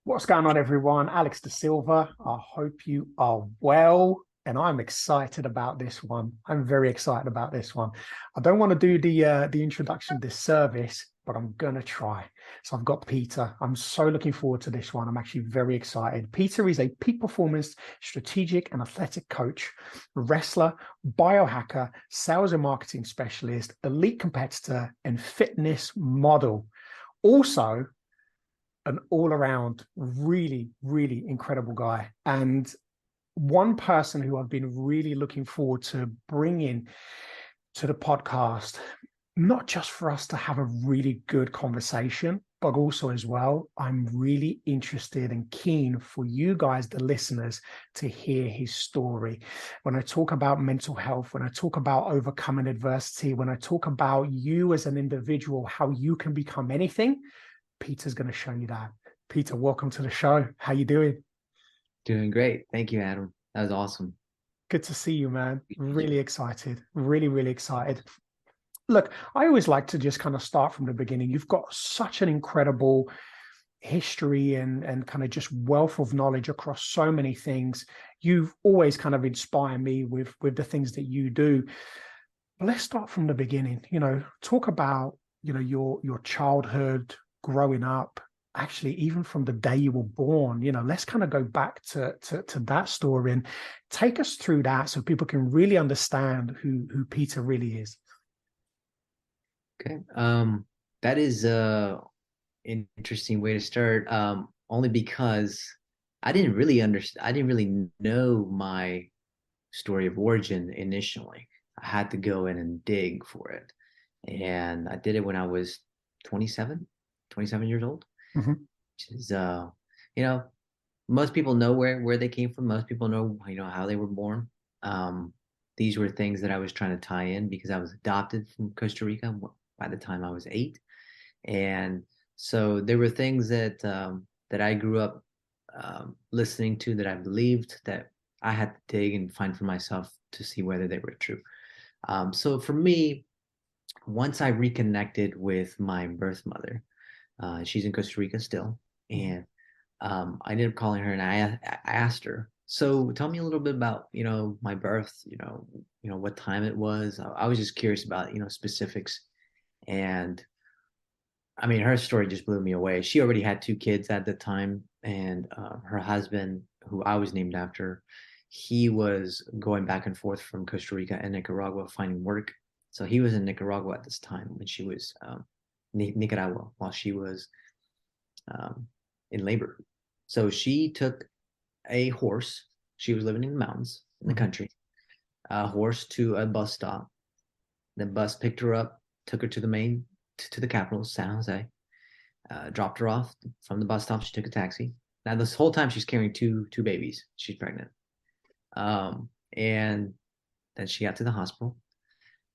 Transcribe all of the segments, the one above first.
What's going on, everyone? Alex De Silva. I hope you are well, and I'm excited about this one. I'm very excited about this one. I don't want to do the introduction disservice, but I'm gonna try. So I've got Peter. I'm so looking forward to this one. I'm actually very excited. Peter is a peak performance strategic and athletic coach, wrestler, biohacker, sales and marketing specialist, elite competitor, and fitness model. Also, an all-around really, really incredible guy. And one person who I've been really looking forward to bringing to the podcast, not just for us to have a really good conversation, but also as well, I'm really interested and keen for you guys, the listeners, to hear his story. When I talk about mental health, when I talk about overcoming adversity, when I talk about you as an individual, how you can become anything, Peter's going to show you that. Peter, welcome to the show. How you doing? Doing great. Thank you, Adam. That was awesome. Good to see you, man. Thank you. Really excited. Really, really excited. Look, I always like to just kind of start from the beginning. You've got such an incredible history and kind of just wealth of knowledge across so many things. You've always kind of inspired me with the things that you do. But let's start from the beginning. Talk about, your childhood, growing up, actually even from the day you were born. Let's kind of go back to that story and take us through that so people can really understand who Peter really is. Okay. That is an interesting way to start. Only because I didn't really know my story of origin initially. I had to go in and dig for it. And I did it when I was 27 years old, Mhm. which is you know, most people know where they came from. Most people know, how they were born. Um, these were things that I was trying to tie in because I was adopted from Costa Rica by the time I was 8, and so there were things that I grew up listening to that I believed that I had to dig and find for myself to see whether they were true. So for me, once I reconnected with my birth mother, she's in Costa Rica still, Mhm. and I ended up calling her and I asked her, so tell me a little bit about, my birth, what time it was. I was just curious about, specifics. And I mean, her story just blew me away. She already had 2 kids at the time, and her husband, who I was named after, he was going back and forth from Costa Rica and Nicaragua finding work. So he was in Nicaragua at this time when she was Nicaragua while she was um, in labor. So she took a horse. She was living in the mountains in the Mhm. country. A horse to a bus stop. The bus picked her up, took her to the capital, San Jose. Dropped her off from the bus stop. She took a taxi. Now this whole time she's carrying two babies. She's pregnant. And then she got to the hospital.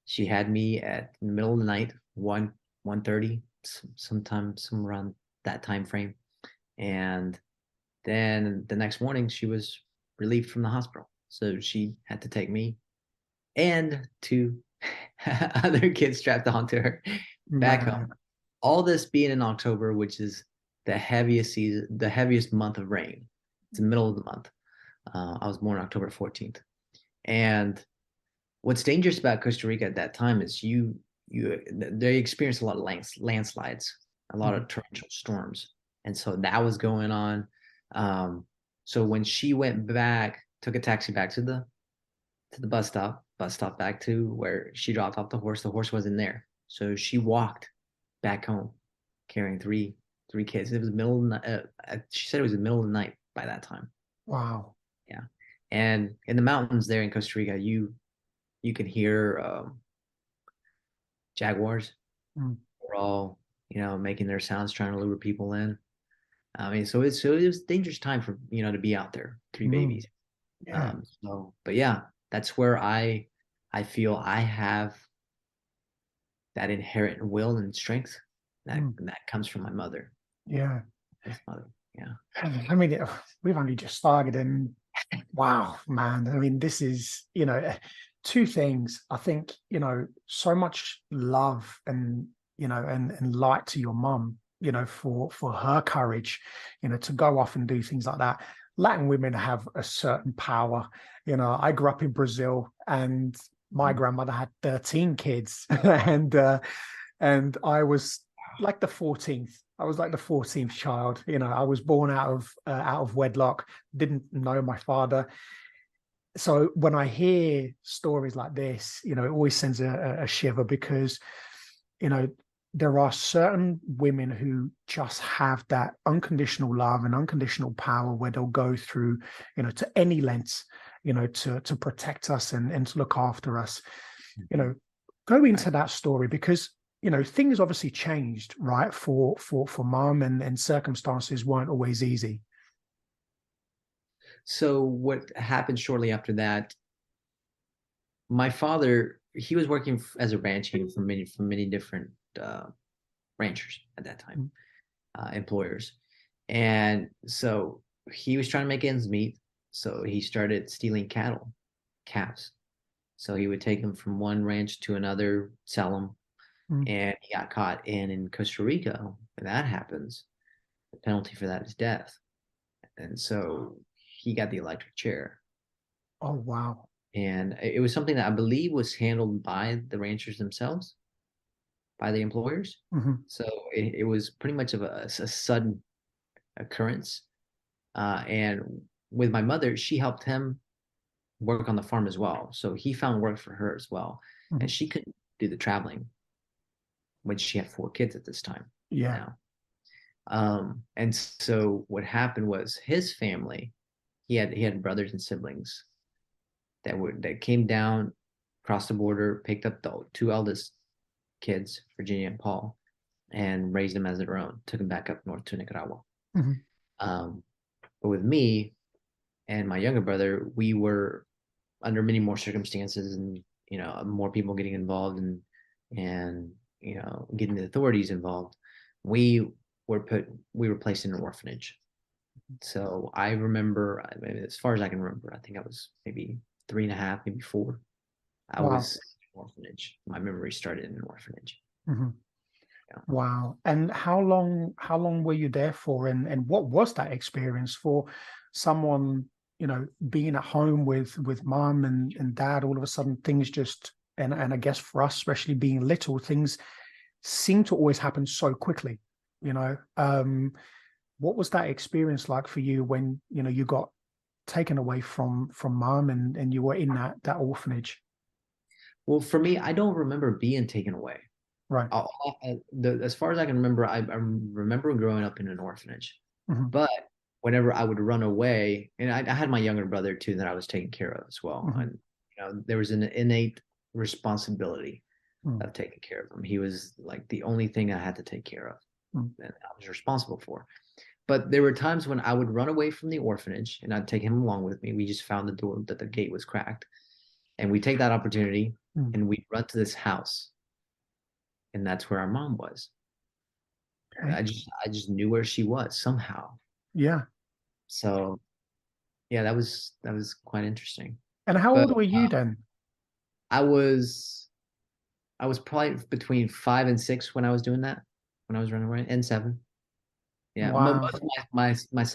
She had me at the middle of the night, 1:30, sometime some around that time frame. And then the next morning, she was relieved from the hospital. So she had to take me and 2 other kids strapped onto her back home. Man. All this being in October, which is the heaviest month of rain. It's the middle of the month. I was born October 14th. And what's dangerous about Costa Rica at that time is they experienced a lot of landslides, a lot Mhm. of torrential storms, and so that was going on. So when she went back, took a taxi back to the bus stop back to where she dropped off the horse wasn't there, so she walked back home carrying three kids. It was the middle of the night. She said it was the middle of the night by that time. Wow. Yeah, and in the mountains there in Costa Rica, you can hear jaguars. Mm. We're all, making their sounds, trying to lure people in. I mean, so it was a dangerous time for, to be out there, 3 babies. Mm. Yeah. But yeah, that's where I feel I have that inherent will and strength Mm. that comes from my mother, Yeah. birth mother. Yeah. I mean, we've only just started, and wow, man. I mean, this is, two things. I think, so much love and, and light to your mum. for her courage, to go off and do things like that. Latin women have a certain power. I grew up in Brazil, and my grandmother had 13 kids, and I was like the 14th. I was like the 14th child. I was born out of wedlock, didn't know my father. So when I hear stories like this, it always sends a shiver, because, you know, there are certain women who just have that unconditional love and unconditional power, where they'll go through, to any lengths, to protect us and to look after us. Go into that story, because things obviously changed, right, for mom, and circumstances weren't always easy. So what happened shortly after that, my father, he was working as a ranch hand for many different uh, ranchers at that time, employers. And so he was trying to make ends meet. So he started stealing cattle, calves. So he would take them from one ranch to another, sell them, Mm. and he got caught. And in Costa Rica, when that happens, the penalty for that is death. And so he got the electric chair. Oh, wow. And it was something that I believe was handled by the ranchers themselves, by the employers. Hmm. So it was pretty much of a sudden occurrence. And with my mother, she helped him work on the farm as well. So he found work for her as well. And Hmm. she couldn't do the traveling when she had four kids at this time Yeah. now. And so what happened was his family, he had brothers and siblings that came down, across the border, picked up the two eldest kids, Virginia and Paul, and raised them as their own, took them back up north to Nicaragua. Hmm. Um, but with me and my younger brother, we were under many more circumstances, and more people getting involved, and getting the authorities involved. We we were placed in an orphanage. So I remember, I mean, as far as I can remember, I think I was maybe 3.5, maybe 4. I Wow. was in an orphanage. My memory started in an orphanage. Hmm. Yeah. Wow. And how long were you there for? And what was that experience for someone, being at home with mom and dad? All of a sudden things just, and I guess for us, especially being little, things seem to always happen so quickly, you know. What was that experience like for you when, you got taken away from mom, and you were in that orphanage? Well, for me, I don't remember being taken away. Right. As far as I can remember, I remember growing up in an orphanage. Hmm. But whenever I would run away, and I had my younger brother too that I was taking care of as well, Hmm. and there was an innate responsibility Hmm. of taking care of him. He was like the only thing I had to take care of, Hmm. and I was responsible for. But there were times when I would run away from the orphanage, and I'd take him along with me. We just found the door that the gate was cracked, and we take that opportunity, Hmm. and we run to this house, and that's where our mom was. Okay. I just knew where she was somehow. Yeah. So yeah, that was quite interesting. And how But old were you then? I was I was probably between 5 and 6 when I was doing that, when I was running away, and 7. Yeah, Wow. most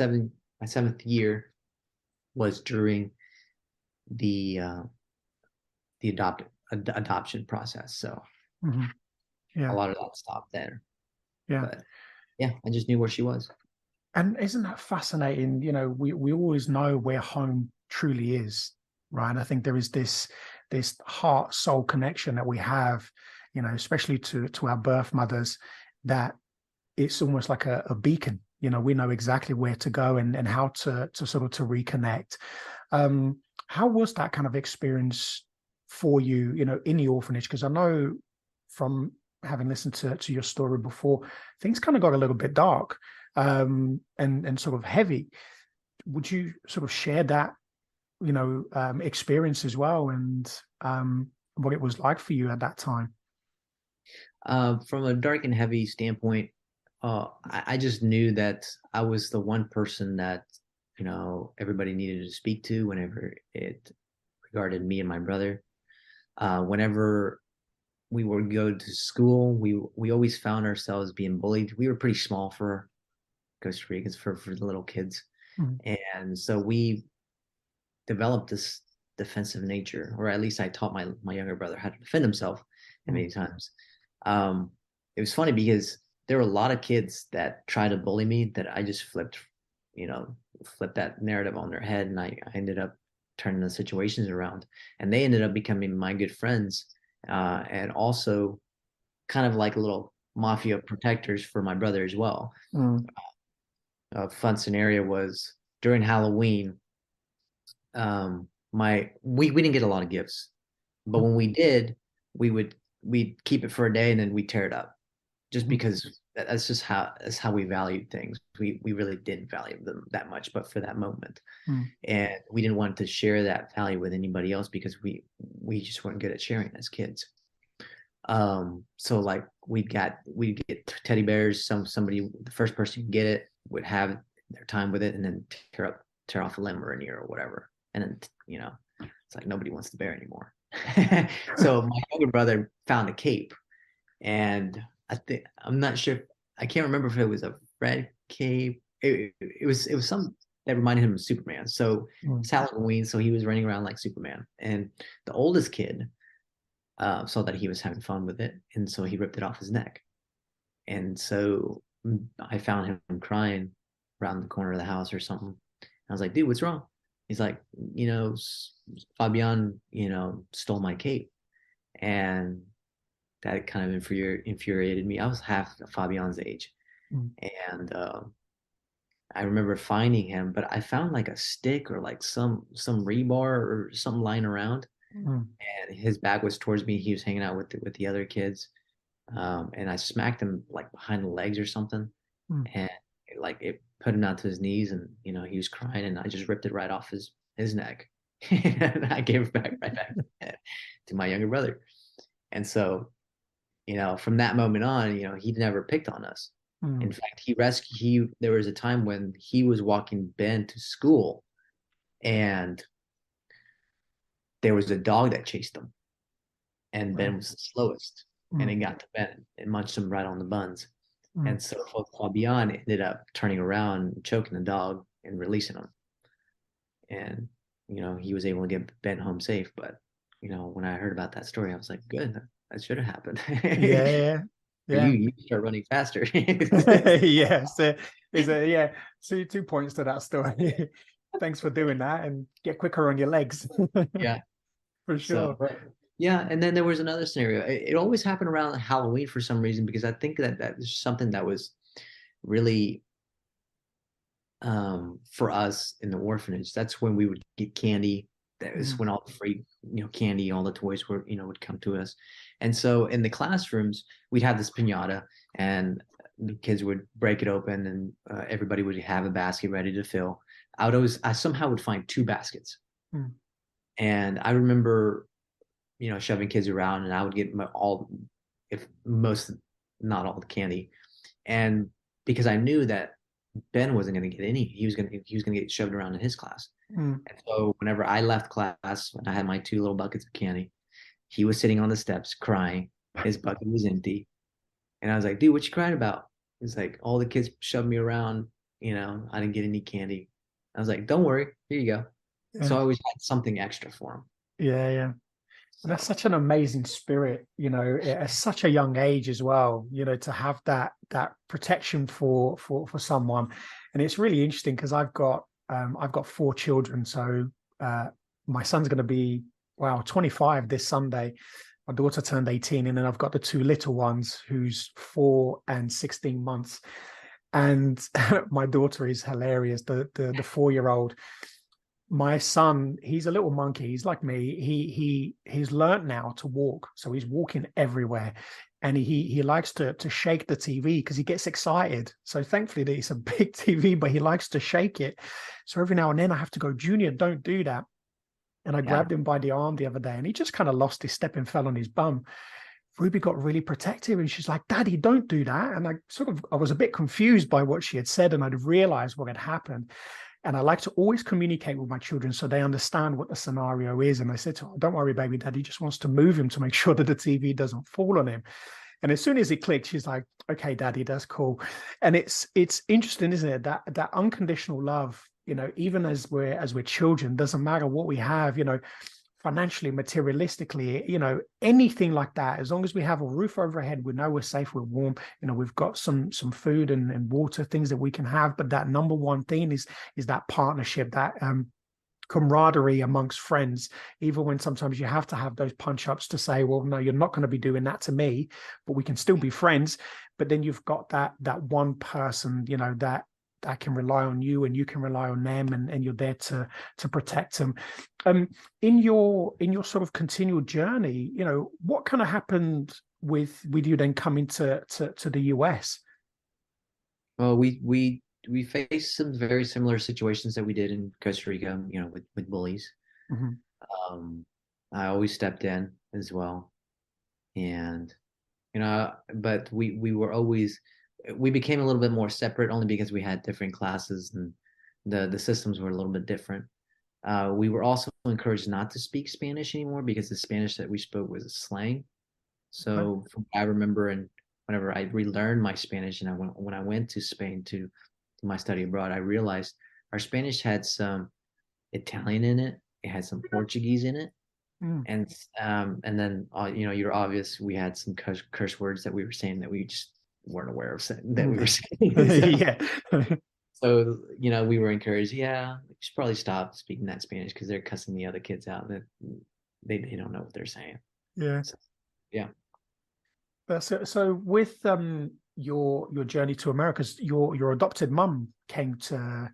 of my seventh year was during the adoption process. So Hmm. a Yeah. lot of that stopped there. Yeah. But yeah, I just knew where she was. And isn't that fascinating? We always know where home truly is, right? I think there is this heart soul connection that we have, especially to our birth mothers, that it's almost like a beacon. We know exactly where to go, and how to sort of to reconnect. How was that kind of experience for you, in the orphanage? Because I know, from having listened to your story before, things kind of got a little bit dark, and sort of heavy. Would you sort of share that, experience as well, and what it was like for you at that time? From a dark and heavy standpoint, I just knew that I was the one person that everybody needed to speak to whenever it regarded me and my brother. Whenever we would go to school. We always found ourselves being bullied. We were pretty small for Costa Ricans, for the little kids, Mm, and so we developed this defensive nature, or at least I taught my younger brother how to defend himself. And mm, many times, um, it was funny because there were a lot of kids that tried to bully me that I just you know, flipped that narrative on their head, and I ended up turning the situations around, and they ended up becoming my good friends, and also kind of like little mafia protectors for my brother as well. mm, A fun scenario was during Halloween. My we didn't get a lot of gifts, but mm, when we did, we'd keep it for a day and then we tear it up, just mm, because that's how we valued things. We really didn't value them that much, but for that moment, mm, and we didn't want to share that value with anybody else because we just weren't good at sharing as kids. So like we'd get teddy bears. Somebody, the first person to get it would have their time with it, and then tear off a limb or an ear or whatever. And then it's like nobody wants the bear anymore. So my younger brother found a cape, and I'm not sure. I can't remember if it was a red cape. It was some that reminded him of Superman. So mm. it's Halloween, so he was running around like Superman. And the oldest kid saw that he was having fun with it, and so he ripped it off his neck. And so I found him crying around the corner of the house or something. I was like, dude, what's wrong? He's like, Fabian, stole my cape. And that kind of infuriated me. I was half Fabian's age. Mm, And I remember finding him, but I found like a stick or like some rebar or something lying around. mm, And his back was towards me. He was hanging out with the other kids. And I smacked him like behind the legs or something, mm. and it put him down to his knees, and he was crying, and I just ripped it right off his neck, and I gave it back to my younger brother. And so, from that moment on, he never picked on us. In Mm. fact, there was a time when he was walking Ben to school, and there was a dog that chased him, and Ben Wow. was the slowest, and Mm, it got to Ben and munched him right on the buns. mm. And so Fabian ended up turning around, choking the dog, and releasing him. And he was able to get Ben home safe. But when I heard about that story, I was like, good, that should have happened. Yeah, yeah, For yeah. you start running faster. Yes, is a yeah. So two points to that story. Thanks for doing that, and get quicker on your legs Yeah. for So, sure. but yeah, and then there was another scenario. It always happened around Halloween for some reason because I think that is something that was really for us in the orphanage. That's when we would get candy. That is Mm, when all the free, candy, all the toys would come to us. And so in the classrooms, we'd have this piñata, and the kids would break it open, and everybody would have a basket ready to fill. I somehow would find two baskets, mm, and I remember, shoving kids around, and I would get if most, not all the candy, and because I knew that Ben wasn't going to get any. He was going to get shoved around in his class. mm. And so whenever I left class, when I had my two little buckets of candy, he was sitting on the steps crying. His bucket was empty, and I was like, "Dude, what you crying about?" He's like, "All the kids shoved me around. I didn't get any candy." I was like, "Don't worry, here you go." So Yeah, I always had something extra for him. yeah, yeah. So That's such an amazing spirit, at such a young age as well, to have that protection for someone. And it's really interesting because I've got four children. So uh my son's going to be 25 this Sunday. My daughter turned 18, and then I've got the two little ones who's 4 and 16 months. And my daughter is hilarious. The 4-year-old, my son, he's a little monkey. He's like me. He's learned now to walk, so he's walking everywhere, and he likes to shake the TV because he gets excited. So thankfully, it's a big TV, but he likes to shake it. So every now and then, I have to go, Junior, don't do that. And I yeah, grabbed him by the arm the other day, and he just kind of lost his step and fell on his bum. Ruby got really protective, and she's like, "Daddy, don't do that." And I was a bit confused by what she had said, and I'd realized what had happened. And I like to always communicate with my children so they understand what the scenario is. And I said to her, don't worry, baby, daddy just wants to move him to make sure that the TV doesn't fall on him. And as soon as it clicked, she's like, okay, daddy, that's cool. And it's interesting, isn't it? That unconditional love, even as we're children, doesn't matter what we have, financially, materialistically, anything like that. As long as we have a roof over our head, we know we're safe, we're warm, we've got some food and water, things that we can have. But that number one thing is that partnership, that camaraderie amongst friends, even when sometimes you have to have those punch ups to say, well, no, you're not going to be doing that to me, but we can still be friends. But then you've got that one person, that can rely on you, and you can rely on them, and you're there to protect them. In your sort of continual journey, what kind of happened with you then coming to the US? Well, we faced some very similar situations that we did in Costa Rica, with bullies. Mm-hmm. I always stepped in as well, and but we became a little bit more separate only because we had different classes and the systems were a little bit different. We were also encouraged not to speak Spanish anymore because the Spanish that we spoke was a slang. Okay. So from what I remember, and whenever I relearned my Spanish, and when I went to Spain to my study abroad, I realized our Spanish had some Italian in it. It had some Portuguese in it, Mm. and then you're obvious we had some curse words that we were saying that we just weren't aware of that we were saying. Yeah. So we were encouraged. Yeah, we should probably stop speaking that Spanish because they're cussing the other kids out. That they don't know what they're saying. Yeah. So, yeah. So with your journey to Americas, your adopted mum came to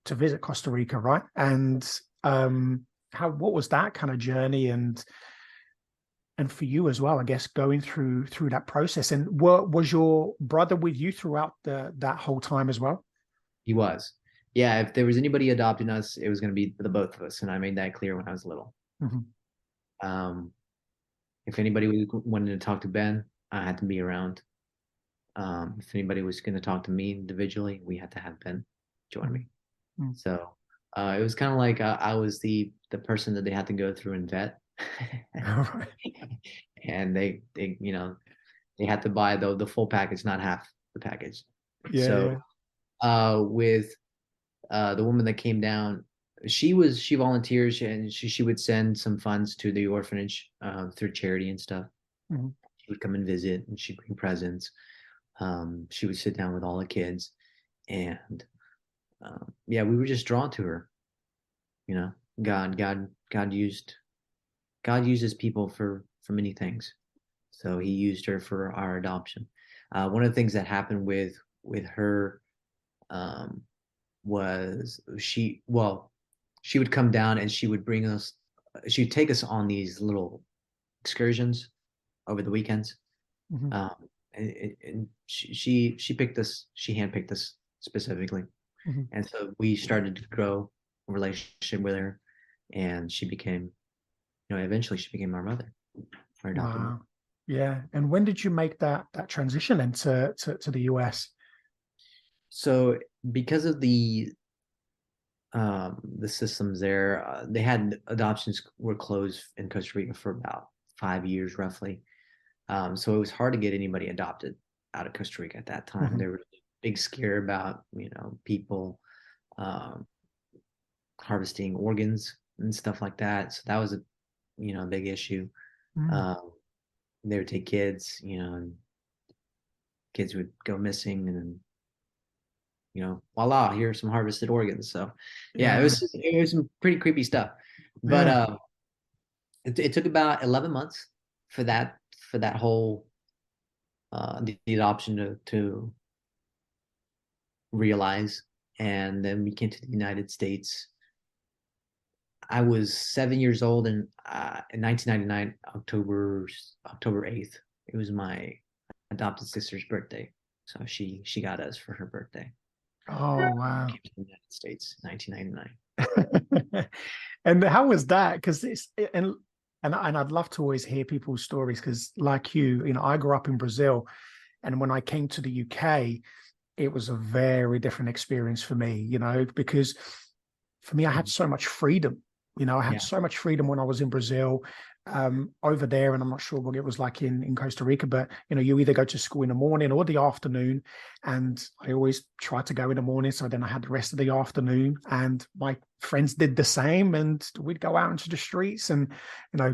visit Costa Rica, right? And what was that kind of journey, and for you as well, I guess, going through that process? And was your brother with you throughout that whole time as well? He was. Yeah, if there was anybody adopting us, it was going to be the both of us, and I made that clear when I was little. Mm-hmm. Um, if anybody wanted to talk to Ben, I had to be around. If anybody was going to talk to me individually, we had to have Ben join me. Mm-hmm. So it was kind of like I was the person that they had to go through and vet, All right. and they they had to buy the full package, not half the package. Yeah, So yeah. with the woman that came down, she volunteers, and she would send some funds to the orphanage through charity and stuff. Mm-hmm. She would come and visit, and she'd bring presents. She would sit down with all the kids, and yeah, we were just drawn to her. God uses people for many things, so He used her for our adoption. One of the things that happened with her was she would come down and she would she'd take us on these little excursions over the weekends. Mm-hmm. And she picked us, she handpicked us specifically. Mm-hmm. And so we started to grow a relationship with her, and she became, eventually she became our mother, our adopted mother. Wow. Yeah. And when did you make that transition into to the US? So because of the systems there, they had adoptions were closed in Costa Rica for about 5 years roughly. So it was hard to get anybody adopted out of Costa Rica at that time. Mm-hmm. There was a big scare about, people harvesting organs and stuff like that. So that was a big issue. Mm. They would take kids, and kids would go missing, and then voila, here's some harvested organs. So yeah, Yeah. it was some pretty creepy stuff. But Yeah. it took about 11 months for that whole the adoption to realize, and then we came to the United States. I was 7 years old in 1999, October 8th. It was my adopted sister's birthday, so she got us for her birthday. Oh, wow. Came to the United States, 1999. And how was that? Because and I'd love to always hear people's stories, because like you, I grew up in Brazil, and when I came to the UK, it was a very different experience for me, because for me, I had Mhm. so much freedom. I had Yeah. so much freedom when I was in Brazil, over there, and I'm not sure what it was like in Costa Rica, but you either go to school in the morning or the afternoon, and I always tried to go in the morning, so then I had the rest of the afternoon, and my friends did the same, and we'd go out into the streets and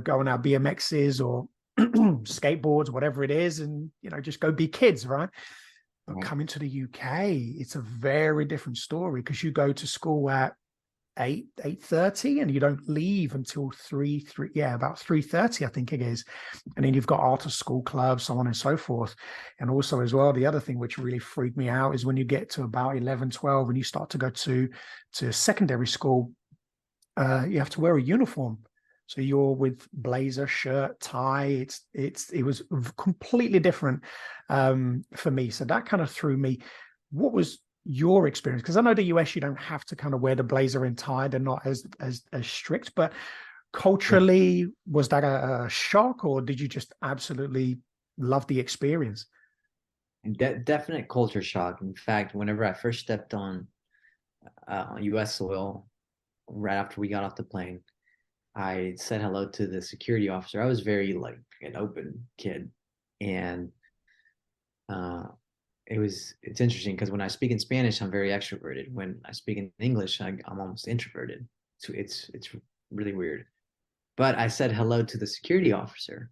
go on our BMXs or skateboards, whatever it is, and just go be kids, right? But Right. coming to the UK, it's a very different story because you go to school at 8:30 and you don't leave until 3 yeah, about 3:30, I think it is. And then you've got after school clubs, so on and so forth. And also as well, the other thing which really freaked me out is when you get to about 11, 12, and you start to go to secondary school, you have to wear a uniform. So you're with blazer, shirt, tie. It was completely different, for me. So that kind of threw me. What was your experience? Because I know the US, you don't have to kind of wear the blazer and tie. They're not as strict. But Yeah. culturally, was that a shock, or did you just absolutely love the experience? Definite culture shock. In fact, whenever I first stepped on U.S. soil, right after we got off the plane, I said hello to the security officer. I was very like an open kid, and uh, it's interesting because when I speak in Spanish, I'm very extroverted. When I speak in English, I'm almost introverted. So it's really weird. But I said hello to the security officer,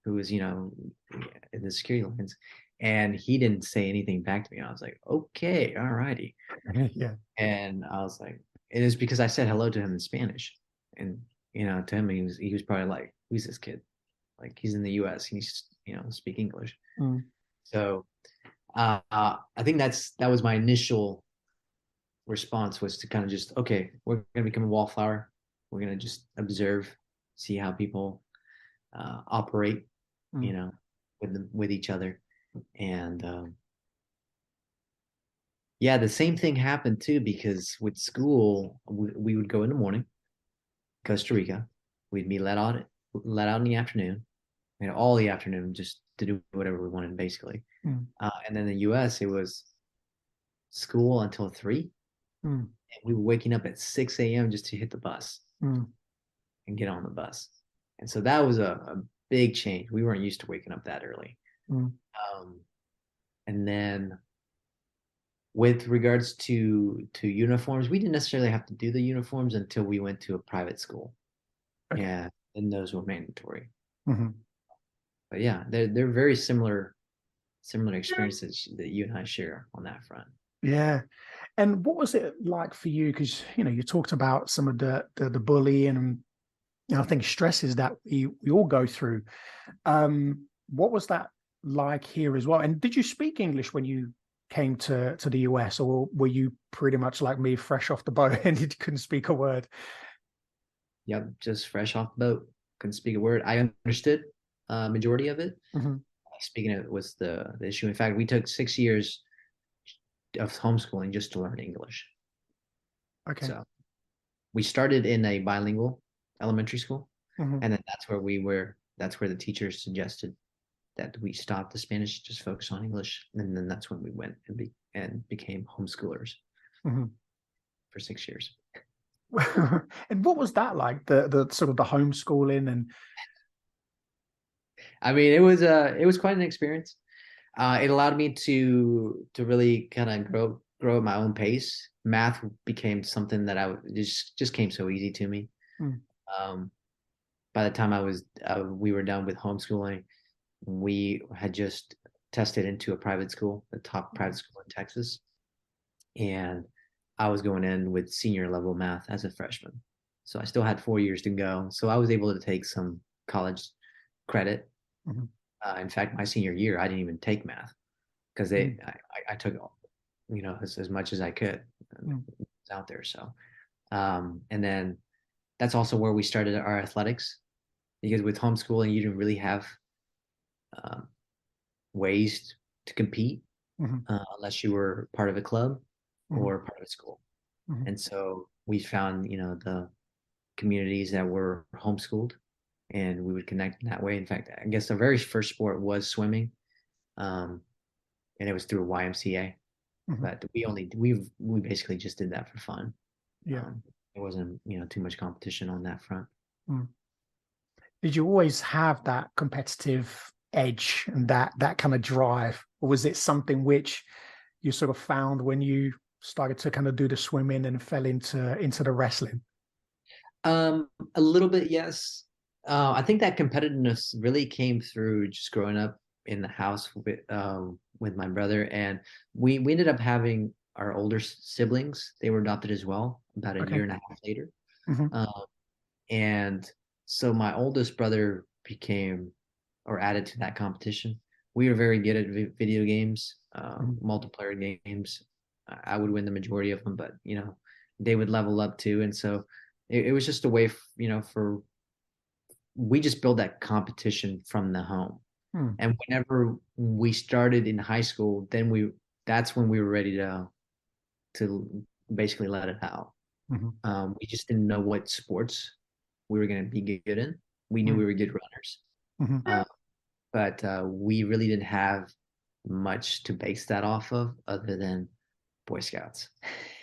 who was in the security lines, and he didn't say anything back to me. I was like, okay, all righty. Yeah. And I was like, it is because I said hello to him in Spanish, and to him he was probably like, who's this kid? Like he's in the U.S. He needs to, speak English. Mm, So I think that was my initial response, was to kind of just, okay, we're gonna become a wallflower. We're gonna just observe, see how people operate, you mm, know, with each other, and yeah, the same thing happened too because with school we would go in the morning, Costa Rica, we'd be let out in the afternoon, all the afternoon just to do whatever we wanted basically, mm, and then the U.S. it was school until 3. mm, We were waking up at 6 a.m. just to hit the bus mm, and get on the bus. And so that was a big change. We weren't used to waking up that early. mm. Um, and then with regards to uniforms, we didn't necessarily have to do the uniforms until we went to a private school. Okay. Yeah, and those were mandatory. Mhm. But yeah, they're very similar experiences that you and I share on that front. Yeah. And what was it like for you? Because you talked about some of the bullying and I think stresses that we all go through. What was that like here as well? And did you speak English when you came to the US, or were you pretty much like me, fresh off the boat and you couldn't speak a word? Yep, just fresh off the boat, couldn't speak a word. I understood majority of it. Hmm. Speaking of it was the issue. In fact, we took 6 years of homeschooling just to learn English. Okay. So we started in a bilingual elementary school, Hmm. and then that's where the teachers suggested that we stop the Spanish, just focus on English, and then that's when we went and became homeschoolers Hmm. for 6 years. And what was that like? The sort of the homeschooling and I mean, it was quite an experience. It allowed me to really kind of grow at my own pace. Math became something that just came so easy to me. mm, Um, by the time we were done with homeschooling, we had just tested into a private school, the top private school in Texas, and I was going in with senior level math as a freshman. So I still had 4 years to go. So I was able to take some college credit. mhm, In fact, my senior year, I didn't even take math because mm, I took as much as I could. mm, It's out there. So and then that's also where we started our athletics, because with homeschooling, you didn't really have um, ways to compete mhm, unless you were part of a club mhm, or part of a school. mhm, And so we found, the communities that were homeschooled, and we would connect in that way. In fact, I guess the very first sport was swimming, um, and it was through YMCA. Hmm. but we basically just did that for fun. Yeah. There wasn't, too much competition on that front. Mm. Did you always have that competitive edge and that kind of drive, or was it something which you sort of found when you started to kind of do the swimming and fell into the wrestling? A little bit, yes. I think that competitiveness really came through just growing up in the house with my brother, and we ended up having our older siblings. They were adopted as well, about a Okay. year and a half later. Hmm. Um, and so my oldest brother became or added to that competition. We were very good at video games, Hmm. multiplayer games. I would win the majority of them, but they would level up too, and so it was just a way, for we just build that competition from the home. Hmm. And whenever we started in high school, that's when we were ready to basically let it out. Hmm. We just didn't know what sports we were going to be good in. We knew we Hmm. were good runners, Hmm. but we really didn't have much to base that off of other than Boy Scouts,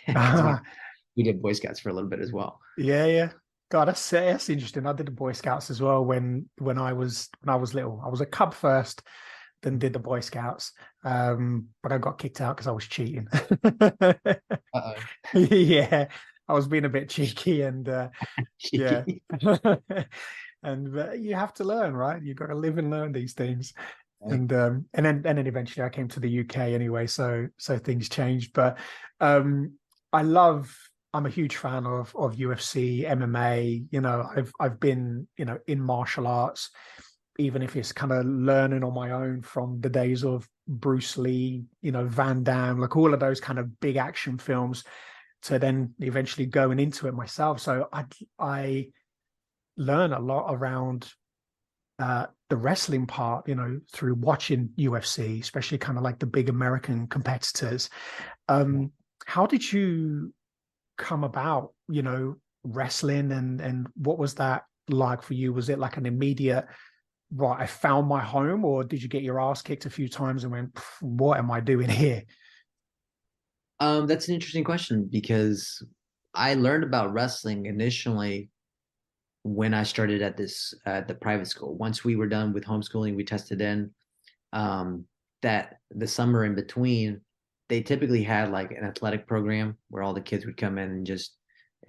because we did Boy Scouts for a little bit as well. Yeah, yeah. God, that's interesting. I did the Boy Scouts as well when I was little. I was a Cub first, then did the Boy Scouts. But I got kicked out because I was cheating. Uh-oh. Yeah, I was being a bit cheeky and yeah. Cheeky. And you have to learn, right? You've got to live and learn these things. Right. And then eventually I came to the UK anyway, so things changed. But um I love I'm a huge fan of UFC, MMA. I've been, in martial arts, even if it's kind of learning on my own from the days of Bruce Lee, Van Damme, like all of those kind of big action films, to then eventually going into it myself. So I learn a lot around the wrestling part, through watching UFC, especially kind of like the big American competitors. Um, how did you come about, wrestling, and what was that like for you? Was it like an immediate, right, I found my home, or did you get your ass kicked a few times and went, what am I doing here? That's an interesting question because I learned about wrestling initially when I started at the private school. Once we were done with homeschooling, we tested in um, that the summer in between, they typically had like an athletic program where all the kids would come in and just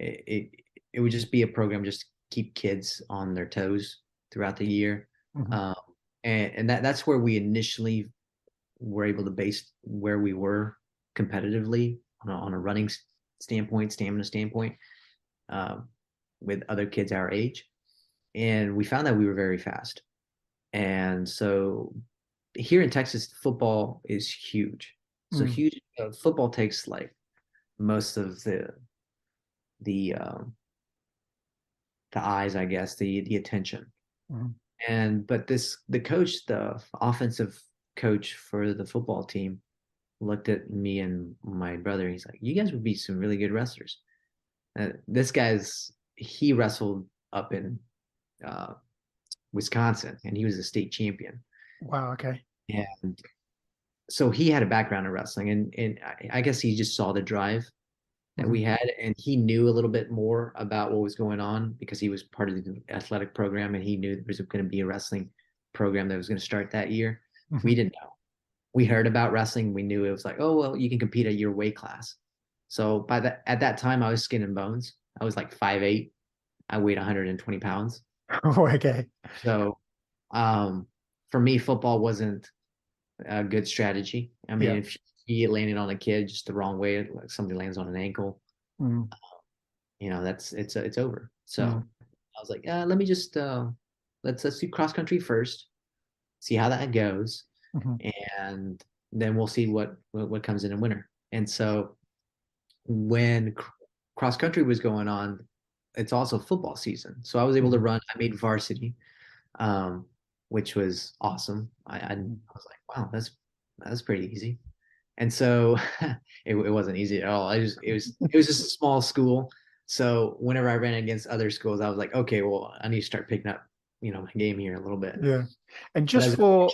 it it would just be a program just to keep kids on their toes throughout the year. Mhm. Um, and that's where we initially were able to base where we were competitively on a running standpoint, stamina standpoint, um, with other kids our age. And we found that we were very fast. And so here in Texas, football is huge. So Mm. huge. Football takes like most of the the eyes, I guess, the attention. Mhm. And but the offensive coach for the football team, looked at me and my brother. He's like, "You guys would be some really good wrestlers." This guy's he wrestled up in uh, Wisconsin, and he was a state champion. Wow. Okay. And so he had a background in wrestling, and I guess he just saw the drive that Mhm. we had, and he knew a little bit more about what was going on because he was part of the athletic program, and he knew there was going to be a wrestling program that was going to start that year. We Mhm. didn't know. We heard about wrestling. We knew it was like, oh well, you can compete at your weight class. So at that time, I was skin and bones. I was like 5'8". I weighed 120 pounds. Oh, okay. So um, for me, football wasn't a good strategy. I mean, Yeah. if he landed on a kid just the wrong way, like somebody lands on an ankle, Mm. that's it's over. Mm. So I was like, let me just let's do cross country first, see how that goes, Mhm. and then we'll see what comes in winter. And so when cross country was going on, it's also football season. So I was able to Mhm. run. I made varsity, um, which was awesome. I Mhm. was like, wow, that's pretty easy. And so it wasn't easy at all. It was just a small school. So whenever I ran against other schools, I was like, okay, well, I need to start picking up, my game here a little bit. Yeah. And But just for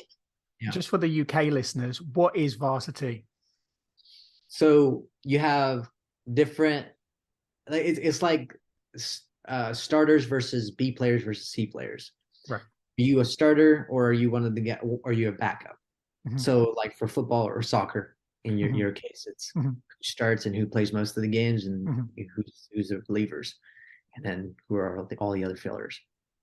yeah, just for the UK listeners, what is varsity? So you have different, like it's like starters versus B players versus C players. Right. Are you a starter or are you one of the get? Or are you a backup? Hmm. So like for football or soccer, in Hmm. your case, it's Hmm. who starts and who plays most of the games and Hmm. who's the relievers, and then who are all the other fillers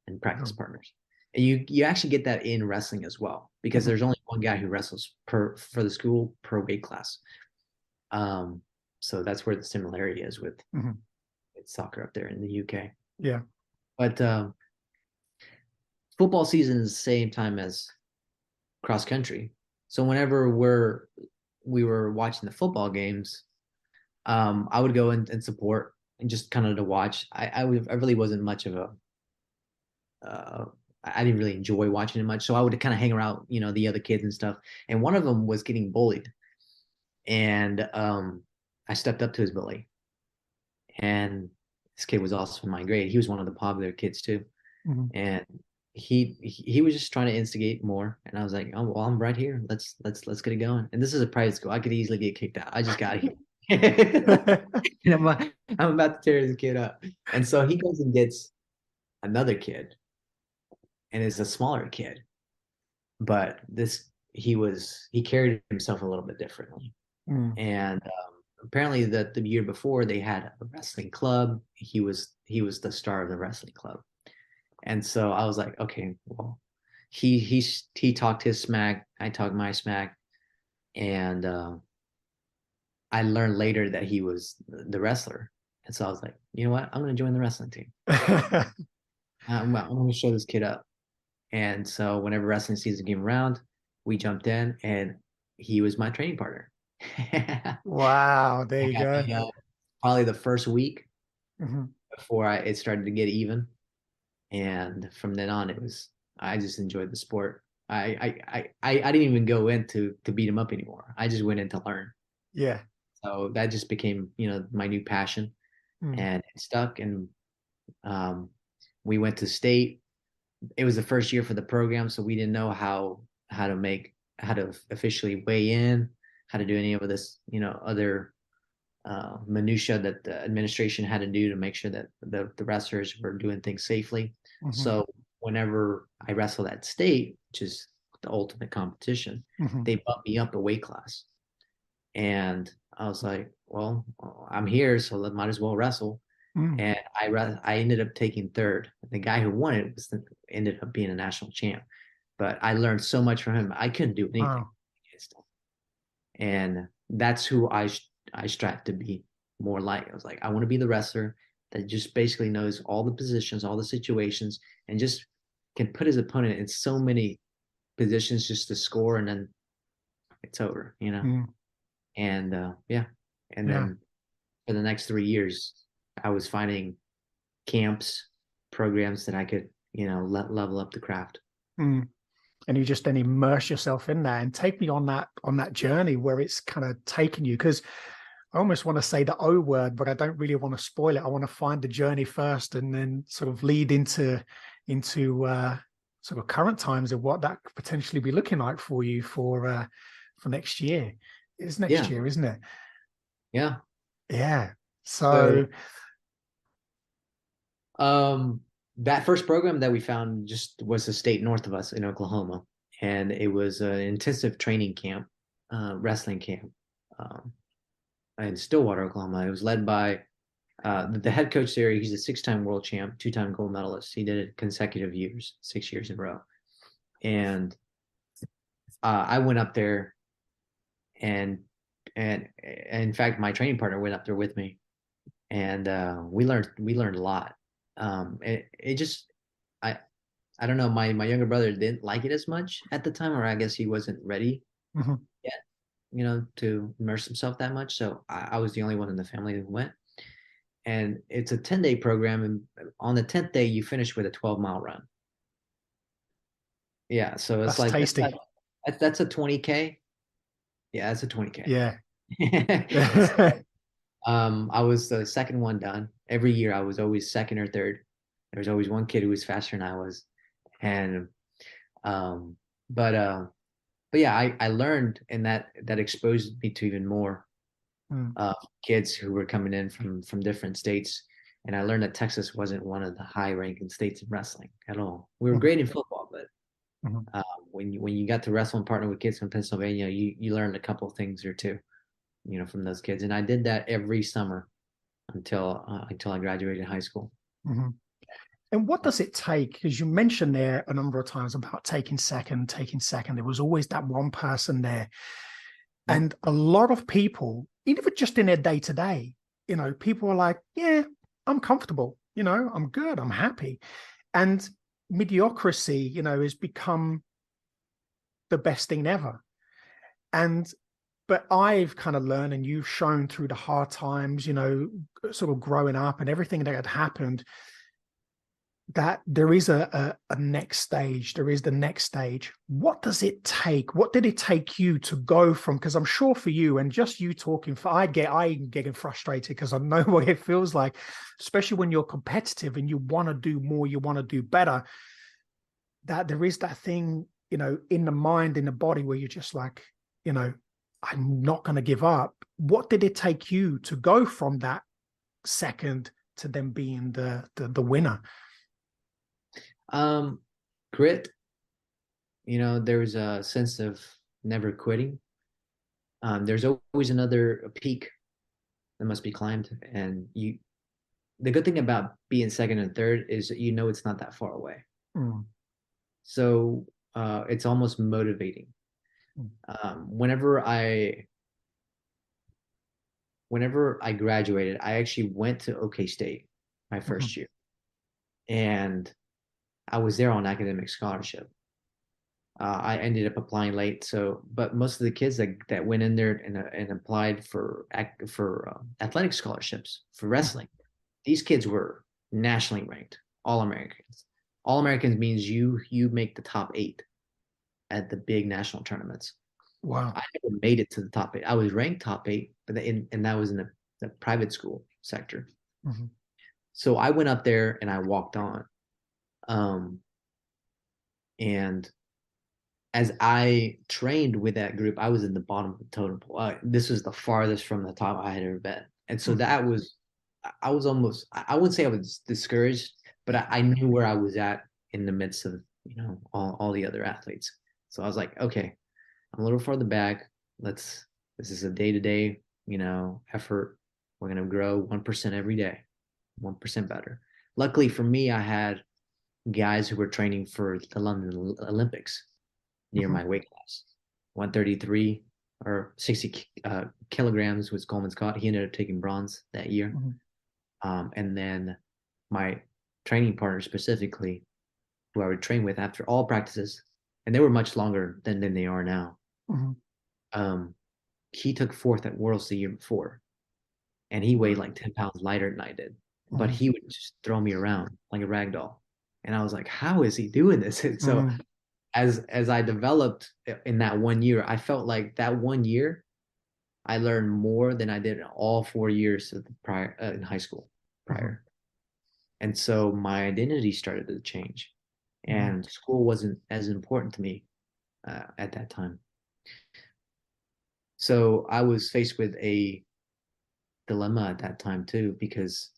and practice Cool. partners. And you actually get that in wrestling as well because Hmm. there's only one guy who wrestles per for the school per weight class. Um, so that's where the similarity is Hmm. with soccer up there in the UK. Yeah. But football season is the same time as cross country. So whenever we were watching the football games, I would go and support and just kind of to watch. I really wasn't much of a uh, I didn't really enjoy watching it much, so I would kind of hang around, the other kids and stuff. And one of them was getting bullied, and I stepped up to his bully, and this kid was also in my grade. He was one of the popular kids too, Hmm. and he was just trying to instigate more, and I was like, oh well, I'm right here. Let's get it going. And this is a private school. I could easily get kicked out. I just got here. And I'm about to tear this kid up. And so he goes and gets another kid, and it's a smaller kid, but he carried himself a little bit differently. Mm. And apparently, the year before they had a wrestling club. He was the star of the wrestling club, and so I was like, okay, well, he talked his smack, I talked my smack, and I learned later that he was the wrestler, and so I was like, you know what, I'm going to join the wrestling team. I'm going to show this kid up. And so whenever wrestling season came around, we jumped in, and he was my training partner. I Wow, there you got go. beat up probably the first week Hmm. before it started to get even, and from then on, I just enjoyed the sport. I didn't even go in to beat him up anymore. I just went in to learn. Yeah. So that just became, my new passion, Mm. and it stuck. And um, we went to state. It was the first year for the program, so we didn't know how to officially weigh in, how to do any of this, other minutia that the administration had to do to make sure that the wrestlers were doing things safely. Hmm. So whenever I wrestled at state, which is the ultimate competition, Hmm. they bumped me up a weight class, and I was like, well, I'm here, so I might as well wrestle. Mm. And I ended up taking third. The guy who won it ended up being a national champ. But I learned so much from him. I couldn't do anything Wow. against him, and that's who I strive to be more like. I was like, I want to be the wrestler that just basically knows all the positions, all the situations, and just can put his opponent in so many positions just to score, and then it's over. Mm. And yeah, and Yeah. then for the next 3 years, I was finding camps, programs that I could, level up the craft. Mm. And you just then immerse yourself in that and take me on that journey where it's kind of taken you, because I almost want to say the O word, but I don't really want to spoil it. I want to find the journey first and then sort of lead into sort of current times of what that could potentially be looking like for you for next year. It's next Yeah, year, isn't it? yeah. Yeah. So So um, that first program that we found just was a state north of us in Oklahoma, and it was an intensive training camp, wrestling camp, um, in Stillwater, Oklahoma. It was led by the head coach there. He's a six-time world champ, two-time gold medalist. He did it consecutive years, 6 years in a row. And I went up there, and and in fact, my training partner went up there with me, and we learned a lot. It just I I don't know. My younger brother didn't like it as much at the time, or I guess he wasn't ready mhm. yet, to immerse himself that much. So I was the only one in the family who went. And it's a 10-day program, and on the 10th day, you finish with a 12-mile run. Yeah, so it's That's like tasty. that's a 20K. Yeah, that's a 20K. Yeah. I was the second one done. Every year, I was always second or third. There was always one kid who was faster than I was, and um, but uh, but yeah, I learned, and that exposed me to even more. Mm, uh, kids who were coming in from different states, and I learned that Texas wasn't one of the high-ranking states in wrestling at all. We were mhm, great in football, but mhm. when you got to wrestle and partner with kids from Pennsylvania, you learned a couple of things or two, from those kids. And I did that every summer until I graduated high school. Mhm. And what does it take? Because you mentioned there a number of times about taking second. There was always that one person there. Yep. And a lot of people, even just in their day to day, people are like, yeah, I'm comfortable. I'm good. I'm happy. And mediocrity, has become the best thing ever. And, but I've kind of learned, and you've shown through the hard times, sort of growing up and everything that had happened, that there is a next stage. There is the next stage. What does it take? What did it take you to go from? Because I'm sure for you, and just you talking, I getting frustrated because I know what it feels like, especially when you're competitive and you want to do more, you want to do better. That there is that thing, in the mind, in the body, where you're just like, I'm not going to give up. What did it take you to go from that second to then being the winner? Um, Grit, there's a sense of never quitting. There's always another peak that must be climbed, and the good thing about being second and third is it's not that far away. Mm, So it's almost motivating. mm, Um, whenever I whenever I graduated, I actually went to OK State my mhm, first year, and I was there on academic scholarship. I ended up applying late, but most of the kids that went in there and applied for athletic scholarships for mhm. wrestling, these kids were nationally ranked, all Americans. All Americans means you make the top eight at the big national tournaments. Wow. I never made it to the top eight. I was ranked top eight, but and that was in the private school sector. Mhm, So I went up there and I walked on. Um, and as I trained with that group, I was in the bottom of the totem pole. This was the farthest from the top I had ever been. And so mhm, I was almost, I wouldn't say I was discouraged, but I knew where I was at in the midst of, all the other athletes. So I was like, okay, I'm a little further back. This is a day to day, effort. We're going to grow 1% every day, 1% better. Luckily for me, I had guys who were training for the London Olympics near mhm, my weight class. 133 or 60 kilograms was Coleman Scott. He ended up taking bronze that year. mhm, And then my training partner specifically, who I would train with after all practices, and they were much longer than they are now. mhm. Um, he took fourth at Worlds the year before, and he weighed like 10 pounds lighter than I did. But Mhm, he would just throw me around like a rag doll. And I was like, how is he doing this? And so mhm, as I developed in that one year, I felt like that one year I learned more than I did in all 4 years of the prior in high school mhm, prior. And so my identity started to change, mhm, and school wasn't as important to me at that time. So I was faced with a dilemma at that time too, because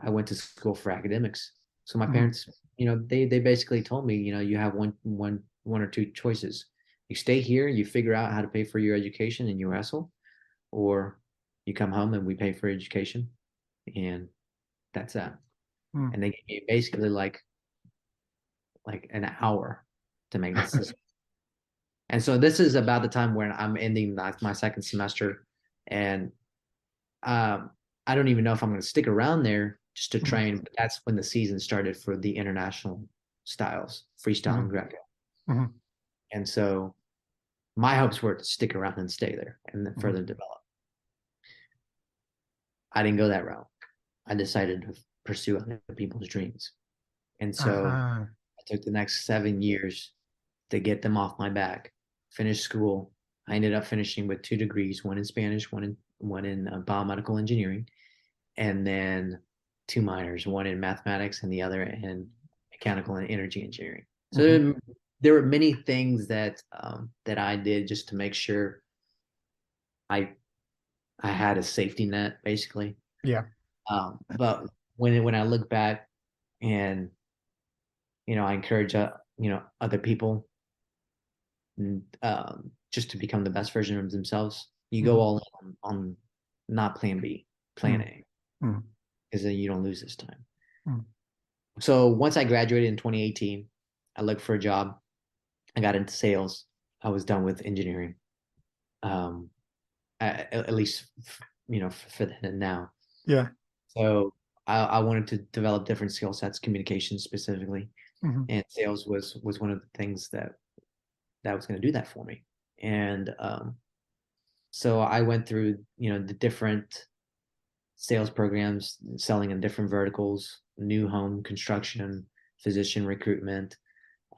I went to school for academics. So my mhm, parents, they basically told me, you have one or two choices. You stay here, you figure out how to pay for your education and you wrestle, or you come home and we pay for education, and that's that. mhm. And they gave me basically like an hour to make this decision. And so this is about the time when I'm ending my second semester, and um, I don't even know if I'm going to stick around there just to Mhm, train. But that's when the season started for the international styles, freestyle and mhm, Greco. mhm, And so my hopes were to stick around and stay there and then mhm. further develop. I didn't go that route. I decided to pursue other people's dreams. And so Uh-huh. I took the next 7 years to get them off my back, finish school. I ended up finishing with 2 degrees, one in Spanish, one in biomedical engineering, and then two minors, one in mathematics and the other in mechanical and energy engineering. So Mhm, there were many things that I did just to make sure I I had a safety net basically. Yeah. But when I look back and I encourage other people just to become the best version of themselves. You go Mhm. all in on not plan B, plan Mm. A, Mm. because then you don't lose this time. Mm. So once I graduated in 2018, I looked for a job. I got into sales. I was done with engineering, um, at least for then and now. Yeah. So I wanted to develop different skill sets, communication specifically, Mhm. and sales was one of the things that was going to do that for me. And so I went through the different sales programs, selling in different verticals, new home construction, physician recruitment,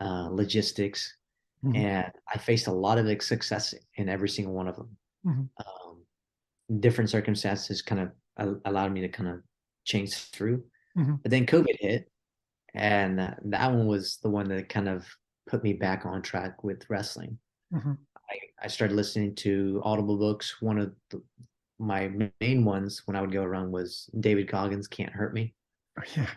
logistics, Mhm. and I faced a lot of success in every single one of them. Mhm. Um, Different circumstances kind of allowed me to kind of change through. Mhm. But then COVID hit, and that one was the one that kind of put me back on track with wrestling. Mhm. I started listening to Audible books. One of my main ones when I would go around was David Goggins' Can't Hurt Me. Yeah.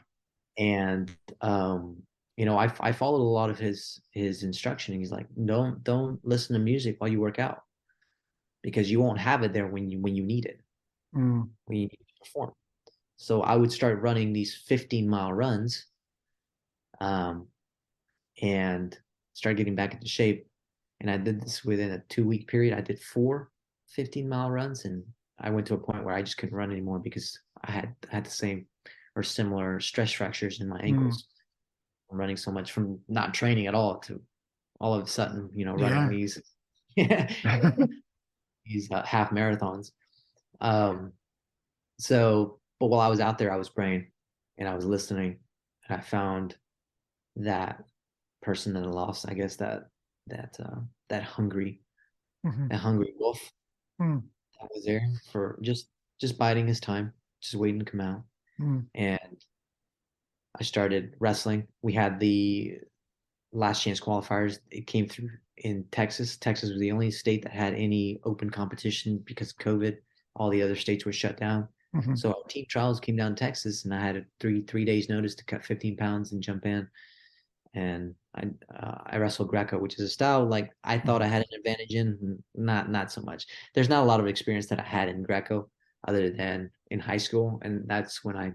And I followed a lot of his instruction. He's like, don't listen to music while you work out because you won't have it there when you need it, Mm. when you need to perform. So I would start running these 15-mile runs, um, and start getting back into shape. And I did this within a 2 week period. I did four 15-mile runs, and I went to a point where I just couldn't run anymore because I had the same or similar stress fractures in my Mm. ankles from running so much, from not training at all to all of a sudden, running Yeah. these half marathons. Um, but while I was out there, I was praying and I was listening, and I found that person that I lost. I guess that that hungry Mhm. that hungry wolf Mm. that was there for just biding his time, just waiting to come out. Mm. And I started wrestling. We had the last chance qualifiers. It came through in Texas. Texas was the only state that had any open competition because of COVID. All the other states were shut down. Mhm. So team trials came down to Texas, and I had a three days notice to cut 15 pounds and jump in. And I wrestled Greco, which is a style like I thought I Mhm. had an advantage in. Not so much. There's not a lot of experience that I had in Greco other than in high school, and that's when I